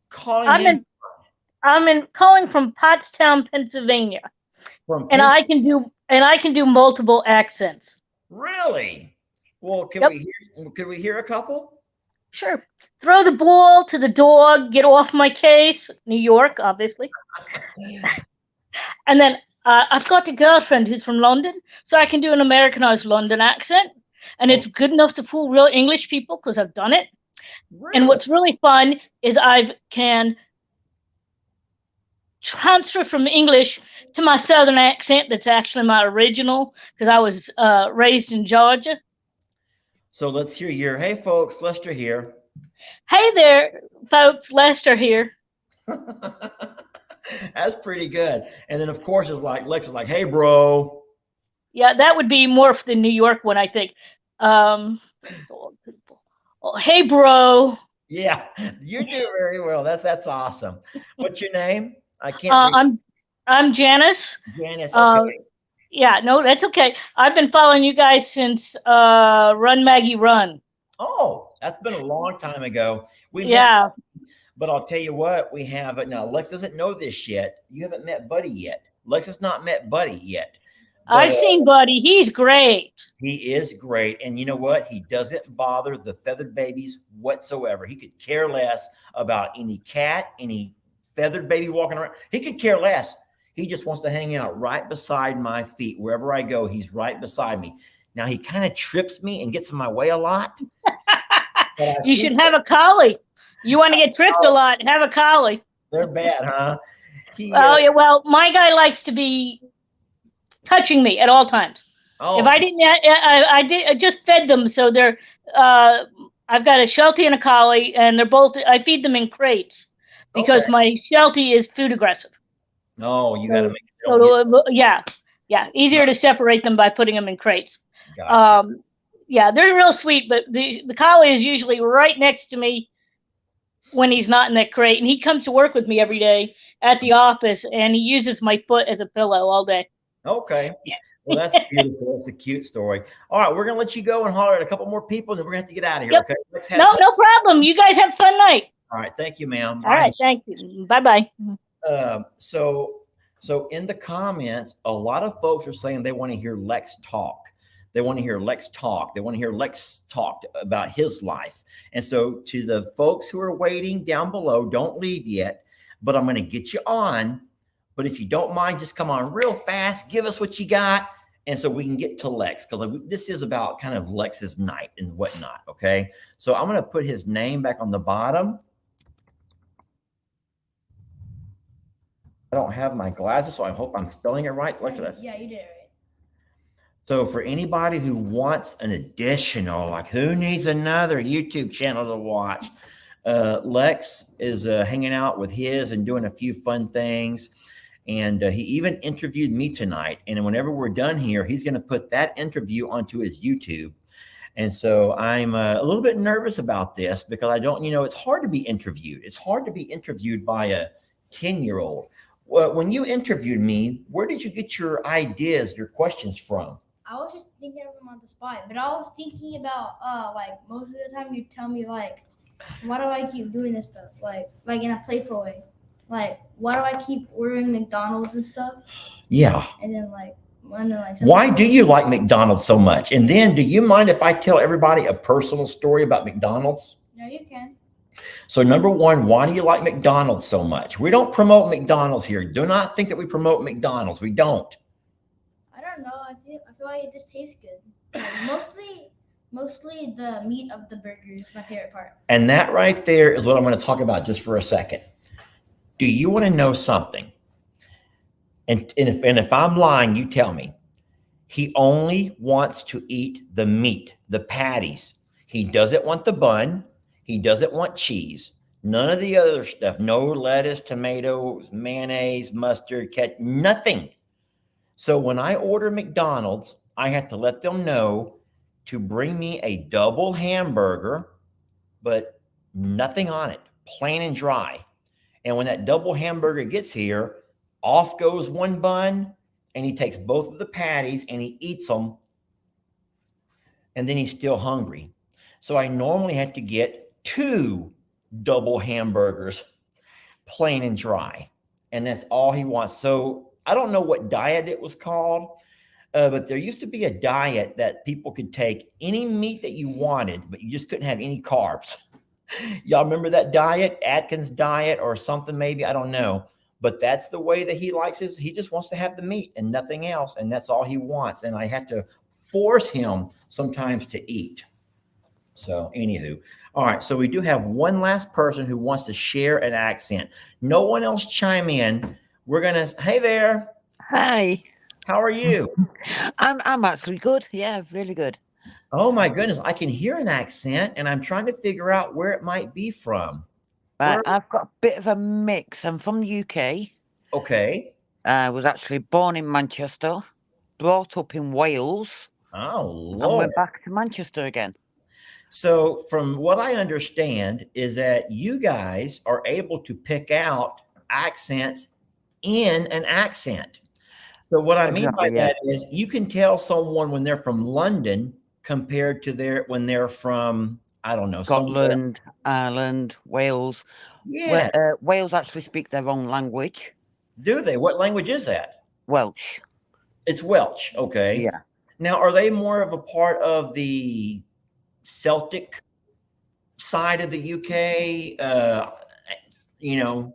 Speaker 1: calling in
Speaker 7: I'm calling from Pottstown, Pennsylvania,
Speaker 1: from?
Speaker 7: and I can do multiple accents.
Speaker 1: Really? Well,
Speaker 7: Yep.
Speaker 1: could we hear a couple?
Speaker 7: Sure. Throw the ball to the dog. Get off my case. New York, obviously. And then I've got a girlfriend who's from London, so I can do an Americanized London accent, and it's good enough to fool real English people because I've done it.
Speaker 1: Really?
Speaker 7: And what's really fun is I can transfer from English to my Southern accent that's actually my original because I was raised in Georgia.
Speaker 1: So let's hear your, hey folks, Lester here.
Speaker 7: Hey there, folks, Lester here.
Speaker 1: That's pretty good. And then of course it's like Lex is like, hey bro.
Speaker 7: Yeah, that would be more for the New York one, I think. Oh, hey, bro.
Speaker 1: Yeah, you do very well. That's awesome. What's your name? I can't read.
Speaker 7: I'm Janice.
Speaker 1: Janice. Okay.
Speaker 7: Yeah, no, that's okay. I've been following you guys since Run Maggie Run.
Speaker 1: Oh, that's been a long time ago.
Speaker 7: Yeah.
Speaker 1: But I'll tell you what, we have now. Lex doesn't know this yet. You haven't met Buddy yet. Lex has not met Buddy yet. But,
Speaker 7: I've seen Buddy. He's great.
Speaker 1: He is great. And you know what? He doesn't bother the feathered babies whatsoever. He could care less about any cat, any feathered baby walking around. He could care less. He just wants to hang out right beside my feet. Wherever I go, he's right beside me. Now, he kind of trips me and gets in my way a lot.
Speaker 7: You should have a collie. You want to get tripped a lot, have a collie.
Speaker 1: They're bad, huh?
Speaker 7: Oh, yeah. Well, my guy likes to be touching me at all times.
Speaker 1: Oh.
Speaker 7: If I didn't, I just fed them. So they're, I've got a Sheltie and a collie, and they're both, I feed them in crates because my Sheltie is food aggressive.
Speaker 1: No, you got to make it.
Speaker 7: Yeah. Easier to separate them by putting them in crates.
Speaker 1: Gotcha.
Speaker 7: Yeah, they're real sweet, but the collie is usually right next to me when he's not in that crate, and he comes to work with me every day at the office, and he uses my foot as a pillow all day.
Speaker 1: Okay. Well, that's beautiful. That's a cute story. All right, we're gonna let you go and holler at a couple more people, and then we're gonna have to get out of here. Okay.
Speaker 7: No problem. You guys have a fun night.
Speaker 1: All right. Thank you, ma'am.
Speaker 7: All right. Thank you. Bye-bye.
Speaker 1: So in the comments, a lot of folks are saying they want to hear Lex talk. They want to hear Lex talk. They want to hear Lex talk about his life. And so to the folks who are waiting down below, don't leave yet, but I'm going to get you on. But if you don't mind, just come on real fast. Give us what you got. And so we can get to Lex, because this is about kind of Lex's night and whatnot. Okay. So I'm going to put his name back on the bottom. I don't have my glasses, so I hope I'm spelling it right. Lex,
Speaker 2: Yeah, you did it right.
Speaker 1: So for anybody who wants an additional, like who needs another YouTube channel to watch, Lex is hanging out with his and doing a few fun things. And he even interviewed me tonight. And whenever we're done here, he's going to put that interview onto his YouTube. And so I'm a little bit nervous about this because I don't, it's hard to be interviewed. It's hard to be interviewed by a 10-year-old. Well, when you interviewed me, where did you get your ideas, your questions from?
Speaker 2: I was just thinking of them on the spot, but I was thinking about like most of the time you tell me like, why do I keep doing this stuff? Like in a playful way. Like, why do I keep ordering McDonald's and stuff?
Speaker 1: Yeah.
Speaker 2: And then
Speaker 1: why do you like McDonald's so much? And then do you mind if I tell everybody a personal story about McDonald's?
Speaker 2: No, you can.
Speaker 1: So number one, why do you like McDonald's so much? We don't promote McDonald's here. Do not think that we promote McDonald's. We don't.
Speaker 2: I don't know. I feel why it just tastes good. Mostly the meat of the burger is my favorite part.
Speaker 1: And that right there is what I'm going to talk about just for a second. Do you want to know something? And if I'm lying, you tell me. He only wants to eat the meat, the patties. He doesn't want the bun. He doesn't want cheese. None of the other stuff. No lettuce, tomatoes, mayonnaise, mustard, ketchup, nothing. So when I order McDonald's, I have to let them know to bring me a double hamburger, but nothing on it, plain and dry. And when that double hamburger gets here, off goes one bun, and he takes both of the patties and he eats them, and then he's still hungry. So I normally have to get 2 double hamburgers, plain and dry. And that's all he wants. So I don't know what diet it was called, but there used to be a diet that people could take any meat that you wanted, but you just couldn't have any carbs. Y'all remember that diet, Atkins diet or something maybe? I don't know. But that's the way that he likes his. He just wants to have the meat and nothing else. And that's all he wants. And I have to force him sometimes to eat. So anywho, all right. So we do have one last person who wants to share an accent. No one else chime in. We're going to, hey there.
Speaker 8: Hi.
Speaker 1: How are you?
Speaker 8: I'm actually good. Yeah, really good.
Speaker 1: Oh my goodness. I can hear an accent and I'm trying to figure out where it might be from.
Speaker 8: Right, I've got a bit of a mix. I'm from the UK.
Speaker 1: Okay.
Speaker 8: I was actually born in Manchester, brought up in Wales,
Speaker 1: Oh,
Speaker 8: and
Speaker 1: Lord.
Speaker 8: went back to Manchester again.
Speaker 1: So from what I understand is that you guys are able to pick out accents in an accent. So what I mean by
Speaker 8: Exactly, yeah.
Speaker 1: that is you can tell someone when they're from London compared to when they're from, I don't know, somewhere.
Speaker 8: Scotland, Ireland, Wales.
Speaker 1: Yeah.
Speaker 8: Wales actually speak their own language,
Speaker 1: Do they? What language is that?
Speaker 8: Welsh.
Speaker 1: It's Welsh. Okay.
Speaker 8: Yeah.
Speaker 1: Now, are they more of a part of the Celtic side of the UK? You know,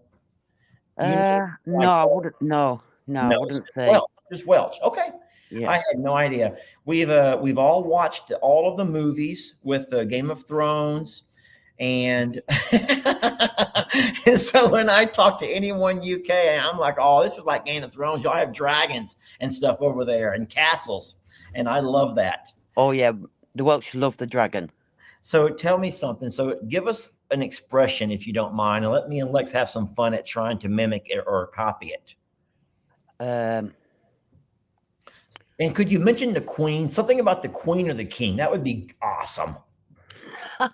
Speaker 8: No, I wouldn't. No, I wouldn't say.
Speaker 1: Welsh, just Welsh. Okay.
Speaker 8: Yeah.
Speaker 1: I had no idea. We've all watched all of the movies with Game of Thrones, and so when I talk to anyone UK, I'm like, oh, this is like Game of Thrones. Y'all have dragons and stuff over there and castles, and I love that.
Speaker 8: Oh yeah, the Welsh love the dragon.
Speaker 1: So tell me something. So give us an expression if you don't mind, and let me and Lex have some fun at trying to mimic it or copy it. And could you mention the queen? Something about the queen or the king. That would be awesome. Are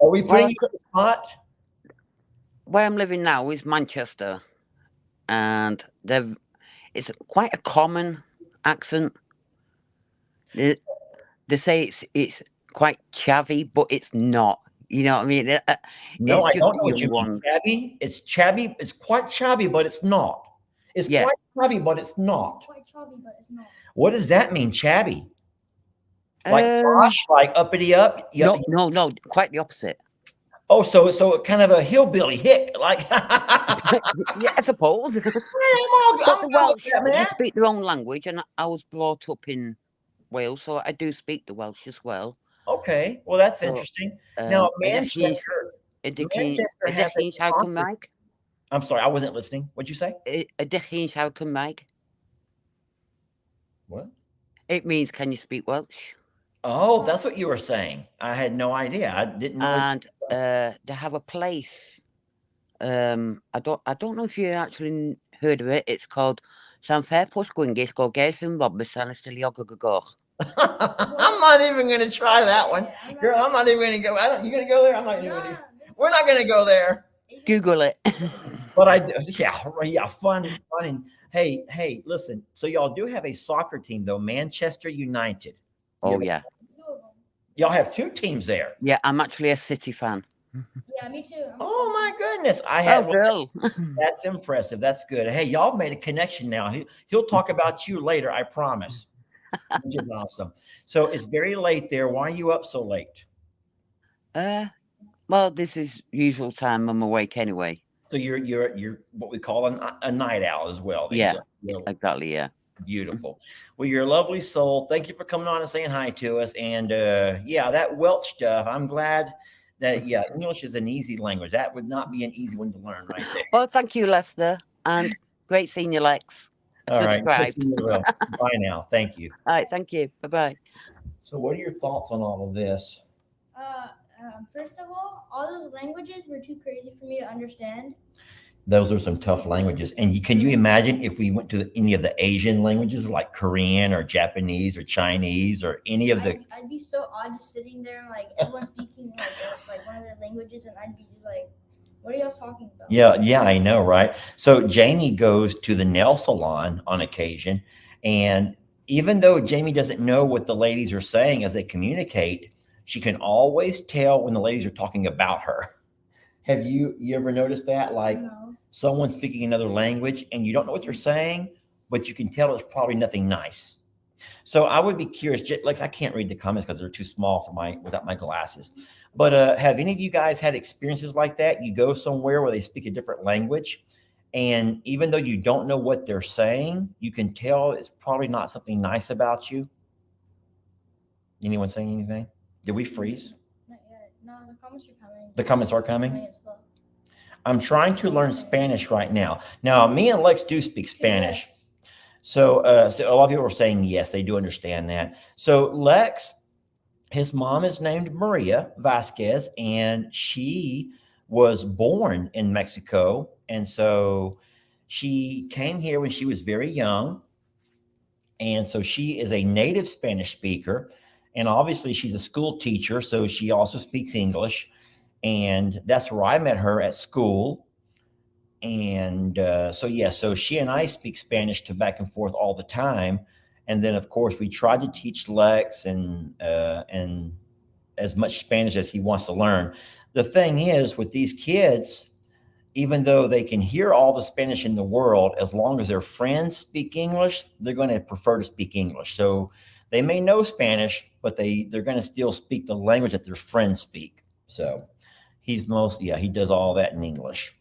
Speaker 1: we putting you on the spot?
Speaker 8: Where I'm living now is Manchester, and it's quite a common accent. They say it's quite chavvy, but it's not. You know what I mean?
Speaker 1: No, I
Speaker 8: it's
Speaker 1: don't know what
Speaker 8: just
Speaker 1: you mean. Chabby. It's chabby. It's quite chabby, but it's not. It's
Speaker 8: Yeah.
Speaker 1: quite chabby, but it's not.
Speaker 2: Quite chubby, but it's not.
Speaker 1: What does that mean, chabby? Like posh, like uppity up?
Speaker 8: No, quite the opposite.
Speaker 1: Oh, so kind of a hillbilly hick, like.
Speaker 8: Yeah, I suppose.
Speaker 1: I'm
Speaker 8: But the
Speaker 1: good with
Speaker 8: Welsh,
Speaker 1: that,
Speaker 8: they
Speaker 1: man.
Speaker 8: speak their own language, and I was brought up in Wales, so I do speak the Welsh as well.
Speaker 1: Okay, well that's
Speaker 8: So,
Speaker 1: interesting. Now Manchester has a soccer. I'm sorry, I wasn't listening. What'd you say?
Speaker 8: How can Mike?
Speaker 1: What?
Speaker 8: It means, can you speak Welsh?
Speaker 1: Oh, that's what you were saying. I had no idea. I didn't know.
Speaker 8: And they have a place. I don't know if you actually heard of it. It's called San Fairpos Gwingis Go Gerson Robinson Go.
Speaker 1: I'm not even going to try that one. Girl, I'm not even going to go. You going to go there? I'm not even going to. We're not going to go there.
Speaker 8: Google it.
Speaker 1: But yeah, fun. And hey, listen. So y'all do have a soccer team though, Manchester United.
Speaker 8: Oh yeah.
Speaker 1: Y'all have 2 teams there.
Speaker 8: Yeah, I'm actually a City fan.
Speaker 2: Yeah, me too.
Speaker 1: Oh my goodness.
Speaker 8: Bill.
Speaker 1: That's impressive. That's good. Hey, y'all made a connection now. He'll talk about you later, I promise. Which is awesome. So it's very late there. Why are you up so late?
Speaker 8: Well, this is usual time I'm awake anyway.
Speaker 1: So you're what we call a night owl as well.
Speaker 8: Yeah, exactly. Yeah.
Speaker 1: Beautiful. Well, you're a lovely soul. Thank you for coming on and saying hi to us. And yeah, that Welsh stuff, I'm glad that, yeah, English is an easy language. That would not be an easy one to learn right there.
Speaker 8: Well, thank you, Lester, and great seeing you, Lex.
Speaker 1: All right.
Speaker 8: Subscribe.
Speaker 1: Well, bye now. Thank you.
Speaker 8: All right, thank you. Bye-bye.
Speaker 1: So what are your thoughts on all of this?
Speaker 2: First of all those languages were too crazy for me to understand.
Speaker 1: Those are some tough languages. And can you imagine if we went to any of the Asian languages like Korean or Japanese or Chinese or any of the...
Speaker 2: I'd be so odd just sitting there and like everyone speaking like one of their languages, and I'd be like, what are y'all talking about?
Speaker 1: Yeah, I know, right? So Jamie goes to the nail salon on occasion, and even though Jamie doesn't know what the ladies are saying as they communicate, she can always tell when the ladies are talking about her. Have you ever noticed that? Like someone speaking another language and you don't know what they're saying, but you can tell it's probably nothing nice. So I would be curious, Lex, I can't read the comments because they're too small for without my glasses. But have any of you guys had experiences like that? You go somewhere where they speak a different language, and even though you don't know what they're saying, you can tell it's probably not something nice about you. Anyone saying anything? Did we freeze?
Speaker 2: Not yet. No, the comments are coming.
Speaker 1: The comments are coming? I'm trying to learn Spanish right now. Now, me and Lex do speak Spanish.
Speaker 2: Yes.
Speaker 1: So a lot of people are saying yes, they do understand that. So Lex, his mom is named Maria Vasquez, and she was born in Mexico. And so she came here when she was very young. And so she is a native Spanish speaker. And obviously she's a school teacher, so she also speaks English. And that's where I met her, at school. And so she and I speak Spanish to back and forth all the time. And then, of course, we tried to teach Lex and as much Spanish as he wants to learn. The thing is, with these kids, even though they can hear all the Spanish in the world, as long as their friends speak English, they're going to prefer to speak English. So they may know Spanish, but they're going to still speak the language that their friends speak. So he does all that in English.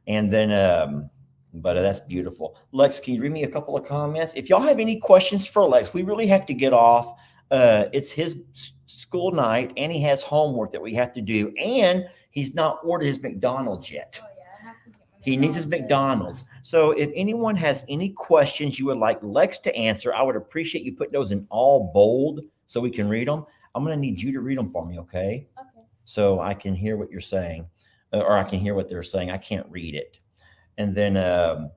Speaker 1: And then, but that's beautiful. Lex, can you read me a couple of comments? If y'all have any questions for Lex, we really have to get off. It's his school night, and he has homework that we have to do. And he's not ordered his McDonald's yet.
Speaker 2: Oh, yeah, I have to get my
Speaker 1: He needs his McDonald's. So if anyone has any questions you would like Lex to answer, I would appreciate you put those in all bold so we can read them. I'm going to need you to read them for me, okay?
Speaker 2: Okay.
Speaker 1: So I can hear what you're saying, or I can hear what they're saying. I can't read it. And then a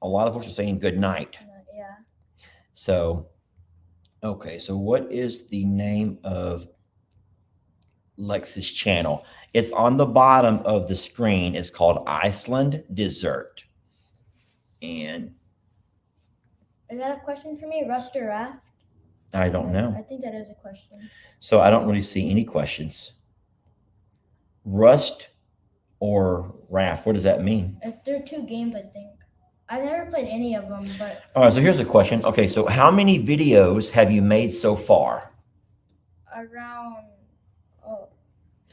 Speaker 1: lot of us are saying good night.
Speaker 2: Yeah.
Speaker 1: So, okay. So what is the name of Lex's channel? It's on the bottom of the screen. It's called Iceland Dessert. And
Speaker 2: is that a question for me? Rust or raft?
Speaker 1: I don't know.
Speaker 2: I think that is a question.
Speaker 1: So I don't really see any questions. Rust or raft, what does that mean?
Speaker 2: There are two games, I think. I've never played any of them, but...
Speaker 1: All right, so here's a question. Okay, so how many videos have you made so far?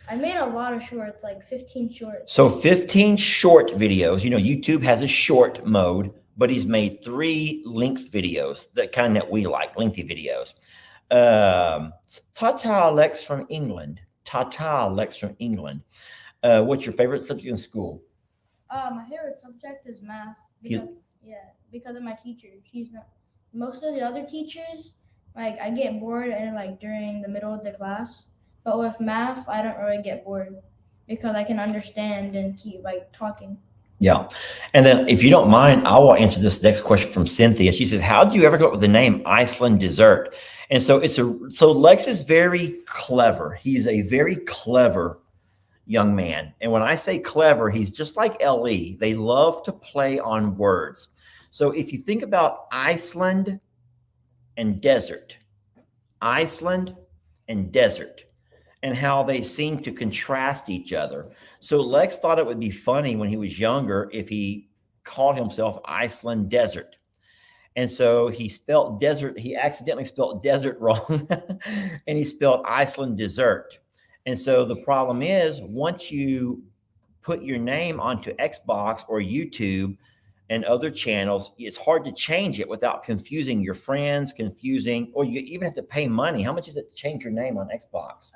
Speaker 2: I made a lot of shorts, like 15 shorts.
Speaker 1: So 15 short videos. You know, YouTube has a short mode, but he's made 3 length videos, the kind that we like, lengthy videos. Tata Lex from England. What's your favorite subject in school?
Speaker 2: My favorite subject is math. Because of my teacher. She's not. Most of the other teachers, like, I get bored and like during the middle of the class. But with math, I don't really get bored because I can understand and keep like talking.
Speaker 1: Yeah. And then if you don't mind, I will answer this next question from Cynthia. She says, how did you ever come up with the name Iceland Dessert? And so so Lex is very clever. He's a very clever young man. And when I say clever, he's just like LE. They love to play on words. So if you think about Iceland and desert, Iceland and desert, and how they seem to contrast each other. So Lex thought it would be funny when he was younger if he called himself Iceland Dessert. And so he spelled desert, he accidentally spelled desert wrong, and he spelled Iceland Dessert. And so the problem is, once you put your name onto Xbox or YouTube, and other channels, it's hard to change it without confusing your friends, or you even have to pay money. How much is it to change your name on Xbox?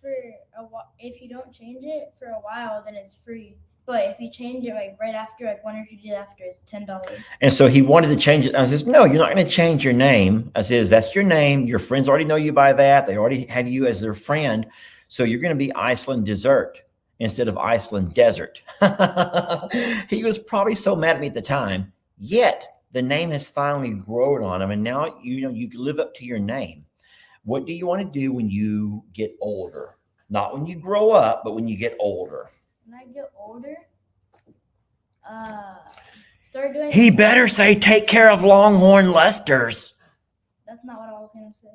Speaker 2: For a while, if you don't change it for a while, then it's free. But if you change it like right after, like 1 or 2 days after, it's $10.
Speaker 1: And so he wanted to change it. I says, no, you're not going to change your name. I says, that's your name. Your friends already know you by that. They already have you as their friend. So you're going to be Iceland Dessert instead of Iceland Desert. He was probably so mad at me at the time. Yet the name has finally grown on him. And now, you can live up to your name. What do you want to do when you get older? Not when you grow up, but when you get older.
Speaker 2: When I get older, start doing.
Speaker 1: He better say, take care of Longhorn Lesters.
Speaker 2: That's not what I was gonna say.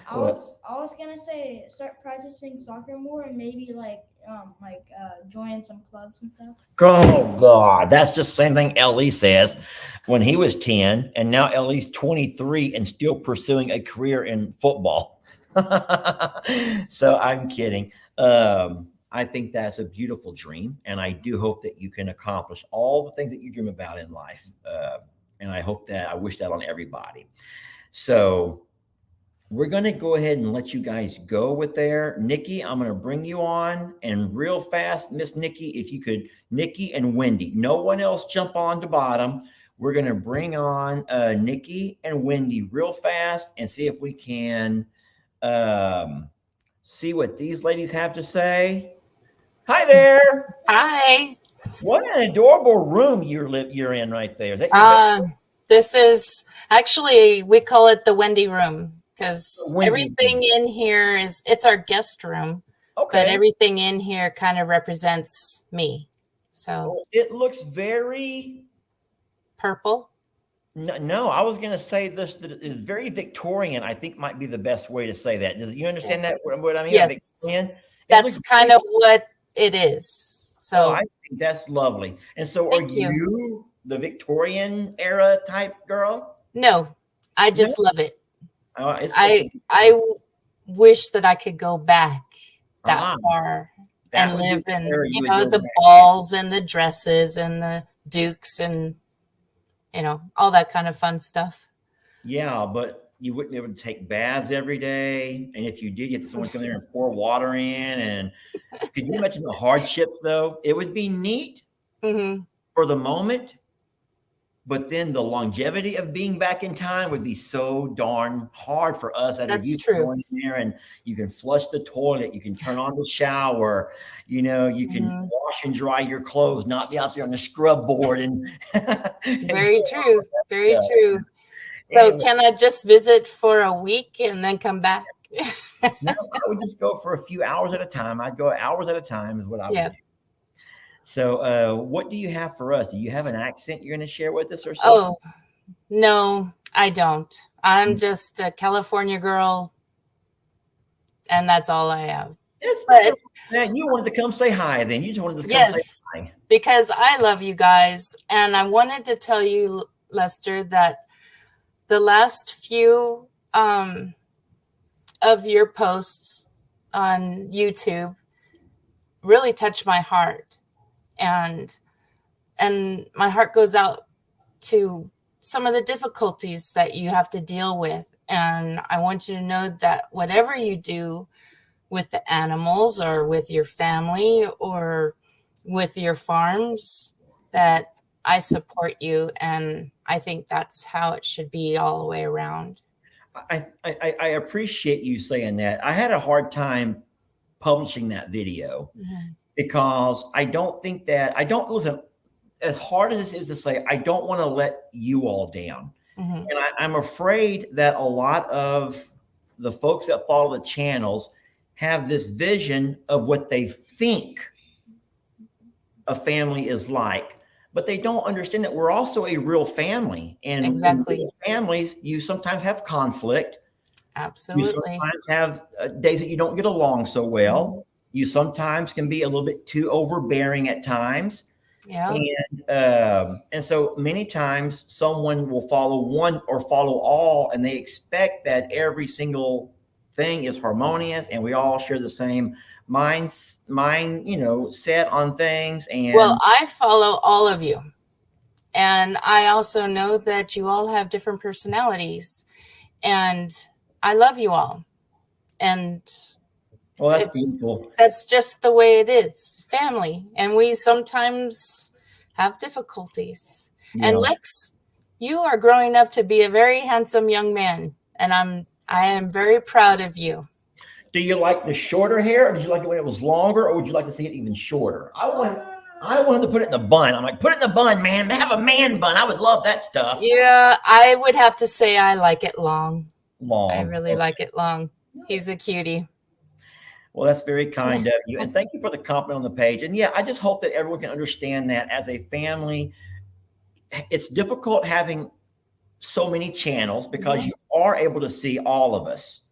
Speaker 2: I was gonna say start practicing soccer more and maybe join some clubs and stuff.
Speaker 1: Oh God, that's just the same thing Ellie says when he was 10, and now Ellie's 23 and still pursuing a career in football. So I'm kidding. I think that's a beautiful dream, and I do hope that you can accomplish all the things that you dream about in life. And I wish that on everybody. So we're going to go ahead and let you guys go with there. Nikki, I'm going to bring you on, and real fast, Miss Nikki, if you could, Nikki and Wendy, no one else jump on to bottom. We're going to bring on Nikki and Wendy real fast and see if we can see what these ladies have to say. Hi there.
Speaker 9: Hi.
Speaker 1: What an adorable room you're in right there. Is that your bedroom?
Speaker 9: This is actually, we call it the Wendy room because everything in here it's our guest room. Okay. But everything in here kind of represents me. So
Speaker 1: it looks very
Speaker 9: purple.
Speaker 1: No, I was going to say this that is very Victorian. I think might be the best way to say that. Does you understand that? What I mean?
Speaker 9: Yes. That's kind of what it is. So
Speaker 1: I think that's lovely. And so are you the Victorian era type girl?
Speaker 9: No, I just love it. I wish that I could go back that far and live in, the balls and the dresses and the dukes and, all that kind of fun stuff.
Speaker 1: Yeah, but you wouldn't be able to take baths every day. And if you did, you have someone come there and pour water in. And could you imagine the hardships, though? It would be neat for the moment. But then the longevity of being back in time would be so darn hard for us.
Speaker 9: That's true.
Speaker 1: Going in there and you can flush the toilet, you can turn on the shower, you can wash and dry your clothes, not be out there on the scrub board. And
Speaker 9: very true. Very true. So anyway, can I just visit for a week and then come back?
Speaker 1: No, I would just go for a few hours at a time. I'd go hours at a time is what I would do. So what do you have for us? Do you have an accent you're going to share with us or something?
Speaker 9: Oh, no, I don't. I'm just a California girl, and that's all I have.
Speaker 1: Man, you wanted to come say hi then. You just wanted to come say hi.
Speaker 9: Because I love you guys, and I wanted to tell you, Lester, that the last few of your posts on YouTube really touched my heart. And my heart goes out to some of the difficulties that you have to deal with. And I want you to know that whatever you do with the animals or with your family or with your farms, that I support you. And I think that's how it should be all the way around.
Speaker 1: I appreciate you saying that. I had a hard time publishing that video. Because I don't listen, as hard as this is to say, I don't want to let you all down. And I'm afraid that a lot of the folks that follow the channels have this vision of what they think a family is like, but they don't understand that we're also a real family. And in real families, you sometimes have conflict.
Speaker 9: Absolutely.
Speaker 1: You sometimes have days that you don't get along so well. You sometimes can be a little bit too overbearing at times. Yeah. And so many times someone will follow one or follow all, and they expect that every single thing is harmonious and we all share the same set on things. And
Speaker 9: well, I follow all of you. And I also know that you all have different personalities. And I love you all. And
Speaker 1: Well, that's beautiful.
Speaker 9: that's just the way it is. Family. And we sometimes have difficulties.
Speaker 1: Yeah.
Speaker 9: And Lex, you are growing up to be a very handsome young man. And I am very proud of you.
Speaker 1: Do you like the shorter hair, or did you like it when it was longer, or would you like to see it even shorter? I wanted to put it in the bun. I'm like, put it in the bun, man. Have a man bun. I would love that stuff.
Speaker 9: Yeah, I would have to say I like it long.
Speaker 1: Long.
Speaker 9: I really like it long. He's a cutie.
Speaker 1: Well, that's very kind of you. And thank you for the compliment on the page. And yeah, I just hope that everyone can understand that as a family, it's difficult having so many channels because you are able to see all of us.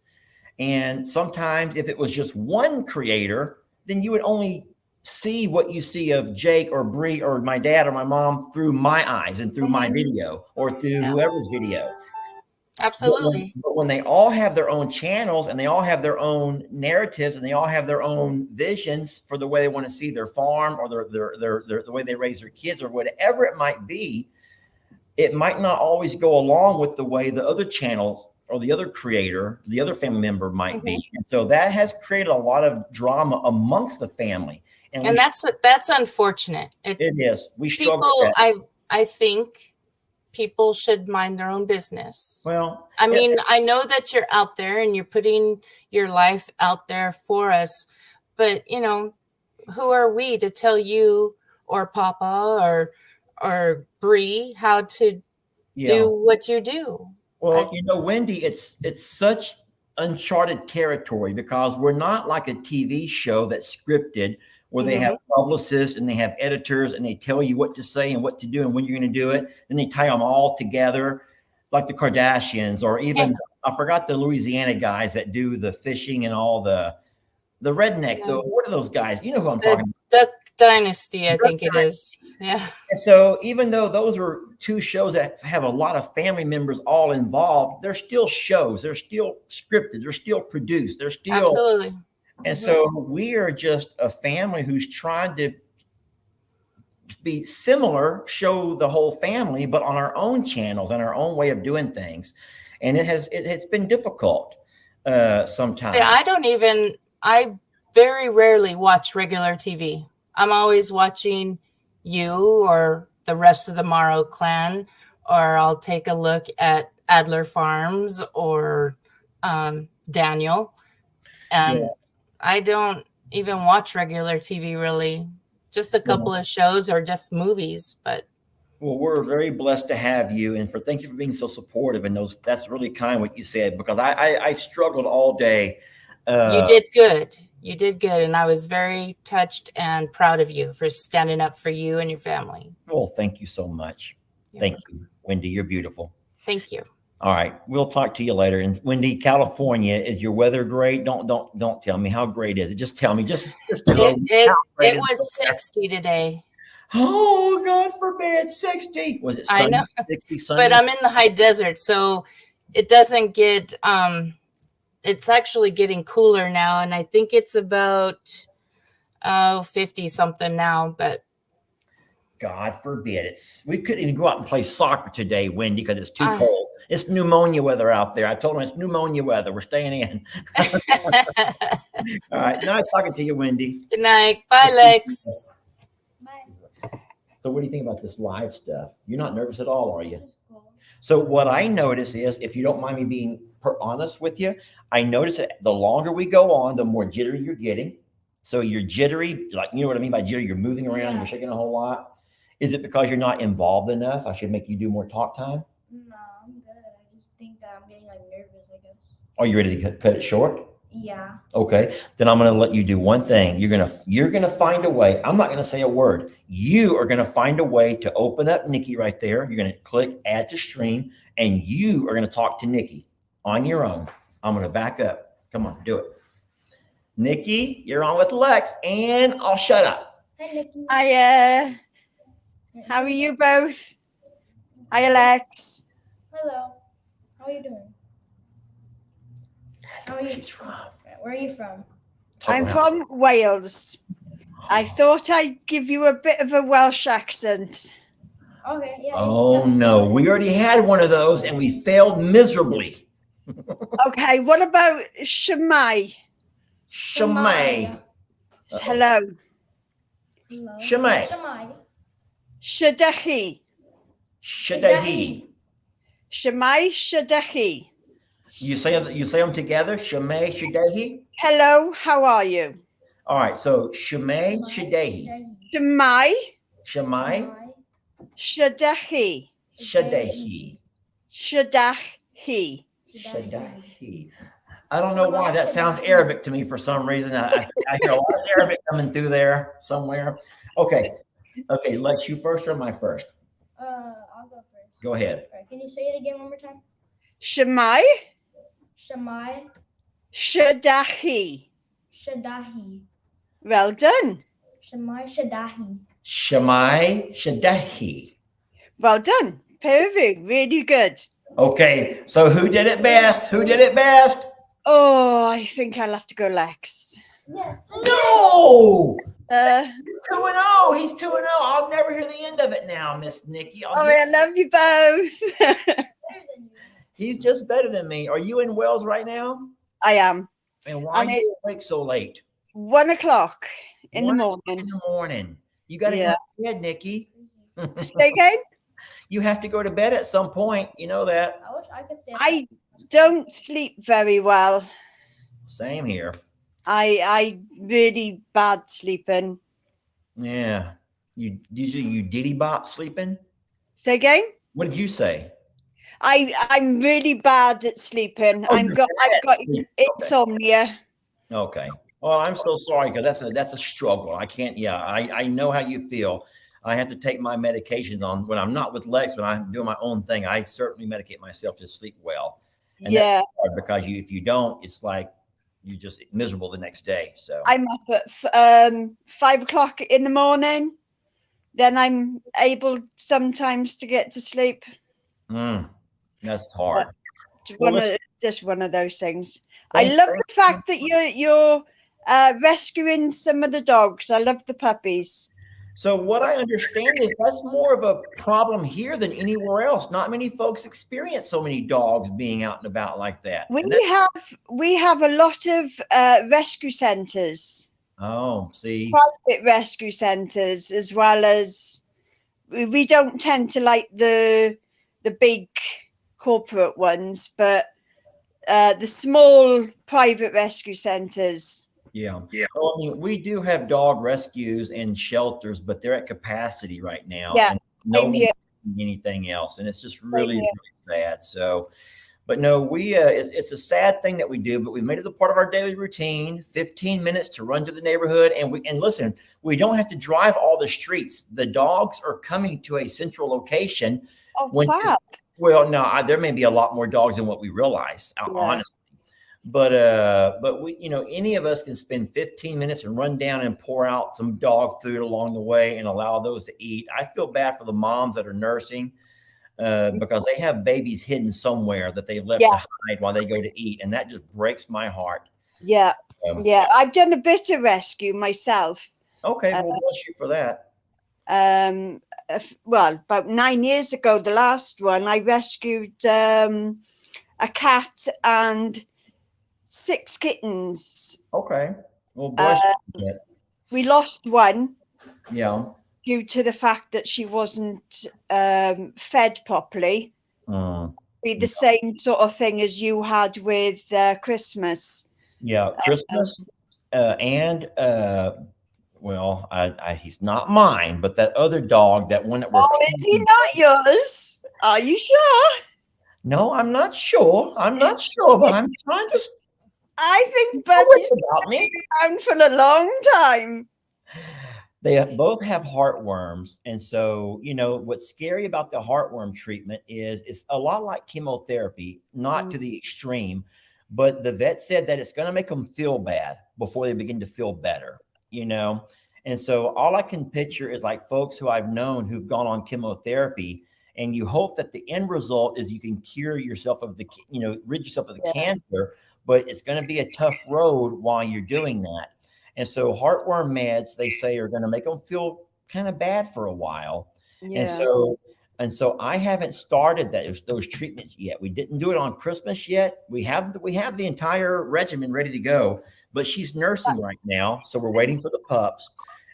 Speaker 1: And sometimes if it was just one creator, then you would only see what you see of Jake or Bree or my dad or my mom through my eyes and through my video or through whoever's video.
Speaker 9: Absolutely.
Speaker 1: But when they all have their own channels and they all have their own narratives and they all have their own visions for the way they want to see their farm or the way they raise their kids or whatever it might be, it might not always go along with the way the other channels or the other creator, the other family member might be. And so that has created a lot of drama amongst the family.
Speaker 9: And that's unfortunate.
Speaker 1: It is. We struggle with that.
Speaker 9: I think people should mind their own business.
Speaker 1: Well,
Speaker 9: I mean, I know that you're out there and you're putting your life out there for us, but you know, who are we to tell you or Papa or Bree how to do what you do?
Speaker 1: Well, you know, Wendy, it's such uncharted territory because we're not like a TV show that's scripted where they have publicists and they have editors and they tell you what to say and what to do and when you're going to do it. Then they tie them all together like the Kardashians or even, I forgot the Louisiana guys that do the fishing and all the redneck. What are those guys? You know who I'm talking about.
Speaker 9: Duck Dynasty, I think it is. Yeah.
Speaker 1: And so even though those are two shows that have a lot of family members all involved, they're still shows. They're still scripted. They're still produced. They're still.
Speaker 9: Absolutely.
Speaker 1: And so we are just a family who's trying to be similar, show the whole family, but on our own channels and our own way of doing things. And it's been difficult sometimes.
Speaker 9: Yeah, I very rarely watch regular TV. I'm always watching you or the rest of the Morrow clan, or I'll take a look at Adler Farms or Daniel. And I don't even watch regular TV really, just a couple of shows or just movies, but.
Speaker 1: Well, we're very blessed to have you. And thank you for being so supportive. And that's really kind what you said, because I struggled all day.
Speaker 9: You did good. You did good. And I was very touched and proud of you for standing up for you and your family.
Speaker 1: Well, thank you so much. Thank you, Wendy. You're beautiful.
Speaker 9: Thank you.
Speaker 1: All right. We'll talk to you later. And Wendy, California, is your weather great? Don't tell me how great is it. Just tell me. Just tell me.
Speaker 9: It was 60 today.
Speaker 1: Oh, God forbid, 60. Was it sunny?
Speaker 9: I know.
Speaker 1: 60 sunny?
Speaker 9: But I'm in the high desert, so it doesn't get it's actually getting cooler now, and I think it's about 50 something now, but
Speaker 1: God forbid. We couldn't even go out and play soccer today, Wendy, because it's too cold. It's pneumonia weather out there. I told them it's pneumonia weather. We're staying in. All right. Nice talking to you, Wendy.
Speaker 9: Good night. Bye, Lex.
Speaker 2: Bye.
Speaker 1: So what do you think about this live stuff? You're not nervous at all, are you? So what I notice is, if you don't mind me being honest with you, I notice that the longer we go on, the more jittery you're getting. So you're jittery, like, you know what I mean by jittery? You're moving around, you're shaking a whole lot. Is it because you're not involved enough? I should make you do more talk time?
Speaker 2: No, I'm good. I just think that I'm getting like nervous, I guess.
Speaker 1: Are you ready to cut it short?
Speaker 2: Yeah.
Speaker 1: Okay. Then I'm going to let you do one thing. You're going to find a way. I'm not going to say a word. You are going to find a way to open up Nikki right there. You're going to click add to stream, and you are going to talk to Nikki on your own. I'm going to back up. Come on, do it. Nikki, you're on with Lex, and I'll shut up.
Speaker 2: Hi, Nikki.
Speaker 10: Hiya. How are you both? Hi, Lex.
Speaker 2: Hello. How are you doing?
Speaker 1: That's where she's from.
Speaker 2: Where are you from?
Speaker 10: I'm from Wales. I thought I'd give you a bit of a Welsh accent.
Speaker 2: Okay, yeah.
Speaker 1: Oh
Speaker 2: yeah.
Speaker 1: no, we already had one of those and we failed miserably.
Speaker 10: Okay, what about Shemai?
Speaker 1: Shamay.
Speaker 10: Hello.
Speaker 2: Hello.
Speaker 1: Shamay.
Speaker 2: Shamai.
Speaker 10: Shadechi.
Speaker 1: Shadahi.
Speaker 10: Shemai Shadechi.
Speaker 1: You say them together. Shamay Shadahi.
Speaker 10: Hello, how are you?
Speaker 1: All right. So Shamay Shadahi.
Speaker 10: Shemai
Speaker 1: Shamay
Speaker 10: Shadechi.
Speaker 1: Shadahi.
Speaker 10: Shadahi.
Speaker 1: Shadahi. I don't know why that sounds Arabic to me for some reason. I hear a lot of Arabic coming through there somewhere. Okay. Okay. Lex, you first or am I first?
Speaker 2: I'll go first.
Speaker 1: Go ahead.
Speaker 2: All right, can you say it again one more time?
Speaker 10: Shemai
Speaker 2: Shamai
Speaker 10: Shadahi.
Speaker 2: Shadahi.
Speaker 10: Well done.
Speaker 2: Shamai Shadahi.
Speaker 1: Shamay Shadahi.
Speaker 10: Well done. Perfect. Really good.
Speaker 1: Okay. So who did it best? Who did it best?
Speaker 10: Oh, I think I'll have to go Lex.
Speaker 1: No. 2-0.
Speaker 10: 2-0.
Speaker 1: He's 2-0. I'll never hear the end of it now, Miss Nikki.
Speaker 10: I love you both.
Speaker 1: He's just better than me. Are you in Wales right now?
Speaker 10: I am.
Speaker 1: And why are you awake so late?
Speaker 10: 1 o'clock in the morning.
Speaker 1: In the morning. You got to go to bed, Nikki.
Speaker 10: Say again?
Speaker 1: You have to go to bed at some point. You know that.
Speaker 2: I wish I could stay.
Speaker 10: I don't sleep very well.
Speaker 1: Same here.
Speaker 10: I really bad sleeping.
Speaker 1: Yeah. You diddy bop sleeping?
Speaker 10: Say again?
Speaker 1: What did you say?
Speaker 10: I'm really bad at sleeping. I've got insomnia.
Speaker 1: Okay. Well, I'm so sorry because that's a struggle. I can't. Yeah, I know how you feel. I have to take my medications on when I'm not with Lex. When I'm doing my own thing, I certainly medicate myself to sleep well. And that's hard because if you don't, it's like you're just miserable the next day. So
Speaker 10: I'm up at 5 o'clock in the morning. Then I'm able sometimes to get to sleep.
Speaker 1: That's hard.
Speaker 10: Just one of those things. I love the fact that you're rescuing some of the dogs. I love the puppies.
Speaker 1: So what I understand is that's more of a problem here than anywhere else. Not many folks experience so many dogs being out and about like that.
Speaker 10: We have a lot of rescue centers.
Speaker 1: Oh, see.
Speaker 10: Private rescue centers, as well as we don't tend to like the big corporate ones, but the small private rescue centers.
Speaker 1: Yeah. Well, I mean, we do have dog rescues and shelters, but they're at capacity right now.
Speaker 10: Yeah.
Speaker 1: And no one can do anything else. And it's just really, really sad. So, but no, it's a sad thing that we do, but we made it a part of our daily routine, 15 minutes to run to the neighborhood. And listen, we don't have to drive all the streets. The dogs are coming to a central location.
Speaker 10: Oh, fab.
Speaker 1: Well, no, there may be a lot more dogs than what we realize, honestly. But we, any of us can spend 15 minutes and run down and pour out some dog food along the way and allow those to eat. I feel bad for the moms that are nursing because they have babies hidden somewhere that they've left to hide while they go to eat. And that just breaks my heart.
Speaker 10: Yeah. I've done a bit of rescue myself.
Speaker 1: Okay. Well, bless you for that.
Speaker 10: Well, about 9 years ago, the last one, I rescued a cat and 6 kittens.
Speaker 1: Okay. Well, bless you.
Speaker 10: We lost one.
Speaker 1: Yeah.
Speaker 10: Due to the fact that she wasn't fed properly. Be the same sort of thing as you had with Christmas.
Speaker 1: Yeah, Christmas and well, he's not mine, but that other dog, that one that we're.
Speaker 10: Oh, is he not yours? Are you sure?
Speaker 1: No, I'm not sure. But I'm trying to.
Speaker 10: I think Buddy's been around for a long time.
Speaker 1: They both have heartworms. And so, what's scary about the heartworm treatment is it's a lot like chemotherapy, not to the extreme, but the vet said that it's going to make them feel bad before they begin to feel better, And so all I can picture is like folks who I've known who've gone on chemotherapy, and you hope that the end result is you can cure yourself of the, rid yourself of the cancer, but it's going to be a tough road while you're doing that. And so heartworm meds, they say, are going to make them feel kind of bad for a while. And so And so I haven't started those treatments yet. We didn't do it on Christmas yet. We have the entire regimen ready to go, but she's nursing right now, so we're waiting for the pups.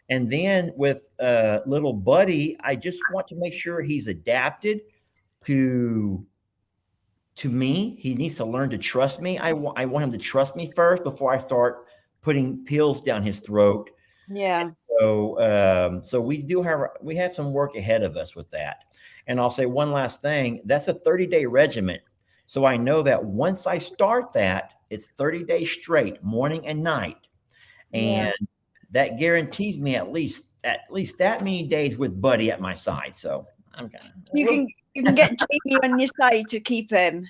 Speaker 1: And then with little Buddy, I just want to make sure he's adapted to me. He needs to learn to trust me. I want him to trust me first before I start putting pills down his throat.
Speaker 10: Yeah.
Speaker 1: So we have some work ahead of us with that. And I'll say one last thing. That's a 30-day regimen. So I know that once I start that, it's 30 days straight, morning and night. And that guarantees me at least that many days with Buddy at my side. So I'm kind of
Speaker 10: You can get Jamie on your side to keep him.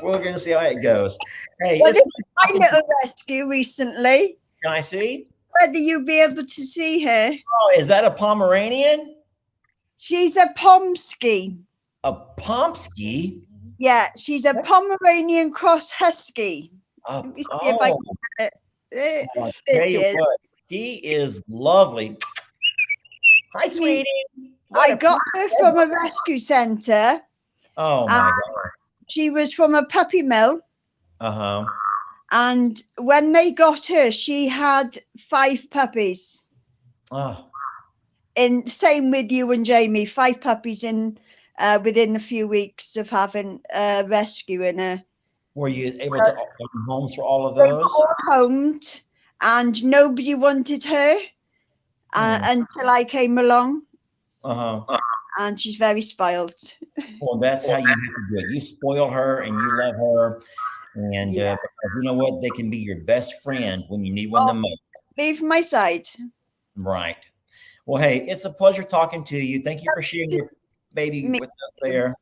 Speaker 1: we're gonna see how it goes. Hey,
Speaker 10: Well, this is my little rescue recently.
Speaker 1: can I see?
Speaker 10: Whether you'll be able to see her.
Speaker 1: Oh, is that a Pomeranian?
Speaker 10: She's a Pomsky.
Speaker 1: A Pomsky?
Speaker 10: Yeah, she's a Pomeranian cross husky.
Speaker 1: Oh,
Speaker 10: Let me see if I can get it.
Speaker 1: I'll
Speaker 10: There
Speaker 1: tell
Speaker 10: it
Speaker 1: you
Speaker 10: is.
Speaker 1: what, she is lovely. Hi, sweetie.
Speaker 10: I got her from a rescue centre.
Speaker 1: Oh my God.
Speaker 10: She was from a puppy mill.
Speaker 1: Uh-huh.
Speaker 10: And when they got her, she had 5 puppies.
Speaker 1: Oh,
Speaker 10: And same with you and Jamie, 5 puppies in within a few weeks of having rescuing her.
Speaker 1: were you able to open homes for all of
Speaker 10: They were
Speaker 1: those?
Speaker 10: all homed, and nobody wanted her until I came along.
Speaker 1: Uh-huh.
Speaker 10: And she's very spoiled.
Speaker 1: Well, that's how you have to do it. You spoil her and you love her. And because you know what? They can be your best friend when you need one the most.
Speaker 10: Leave my side.
Speaker 1: Right. Well, hey, it's a pleasure talking to you. Thank you for sharing your baby with us there.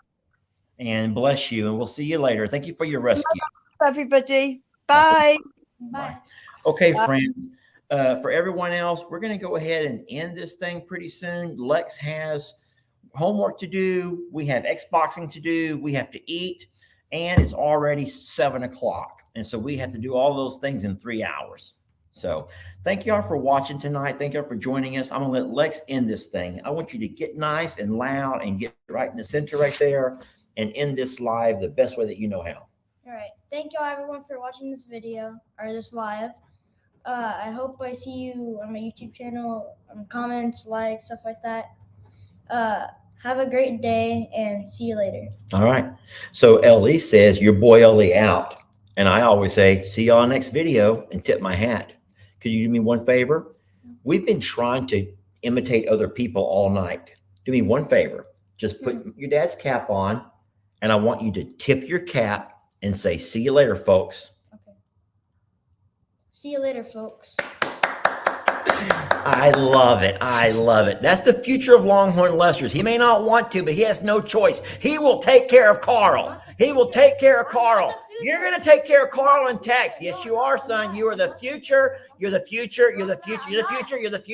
Speaker 1: And bless you. And we'll see you later. Thank you for your rescue.
Speaker 10: Everybody. Bye.
Speaker 2: Bye.
Speaker 1: Okay, friends. For everyone else, we're going to go ahead and end this thing pretty soon. Lex has homework to do. We have Xboxing to do. We have to eat. And it's already 7 o'clock. And so we have to do all those things in 3 hours. So thank y'all for watching tonight. Thank y'all for joining us. I'm going to let Lex end this thing. I want you to get nice and loud and get right in the center right there and end this live the best way that you know how.
Speaker 2: All right. Thank y'all everyone for watching this video or this live. I hope I see you on my YouTube channel, comments, likes, stuff like that. Have a great day and see you later.
Speaker 1: All right. So Ellie says, your boy Ellie out. And I always say, see y'all next video and tip my hat. Could you do me one favor? We've been trying to imitate other people all night. Do me one favor. Just put your dad's cap on, and I want you to tip your cap and say, see you later, folks.
Speaker 2: Okay. See you later, folks.
Speaker 1: I love it. I love it. That's the future of Longhorn Lesters. He may not want to, but he has no choice. He will take care of Carl. He will take care of Carl. You're going to take care of Carl and Tex. Yes, you are, son. You are the future. You're the future. You're the future. You're the future. You're the future.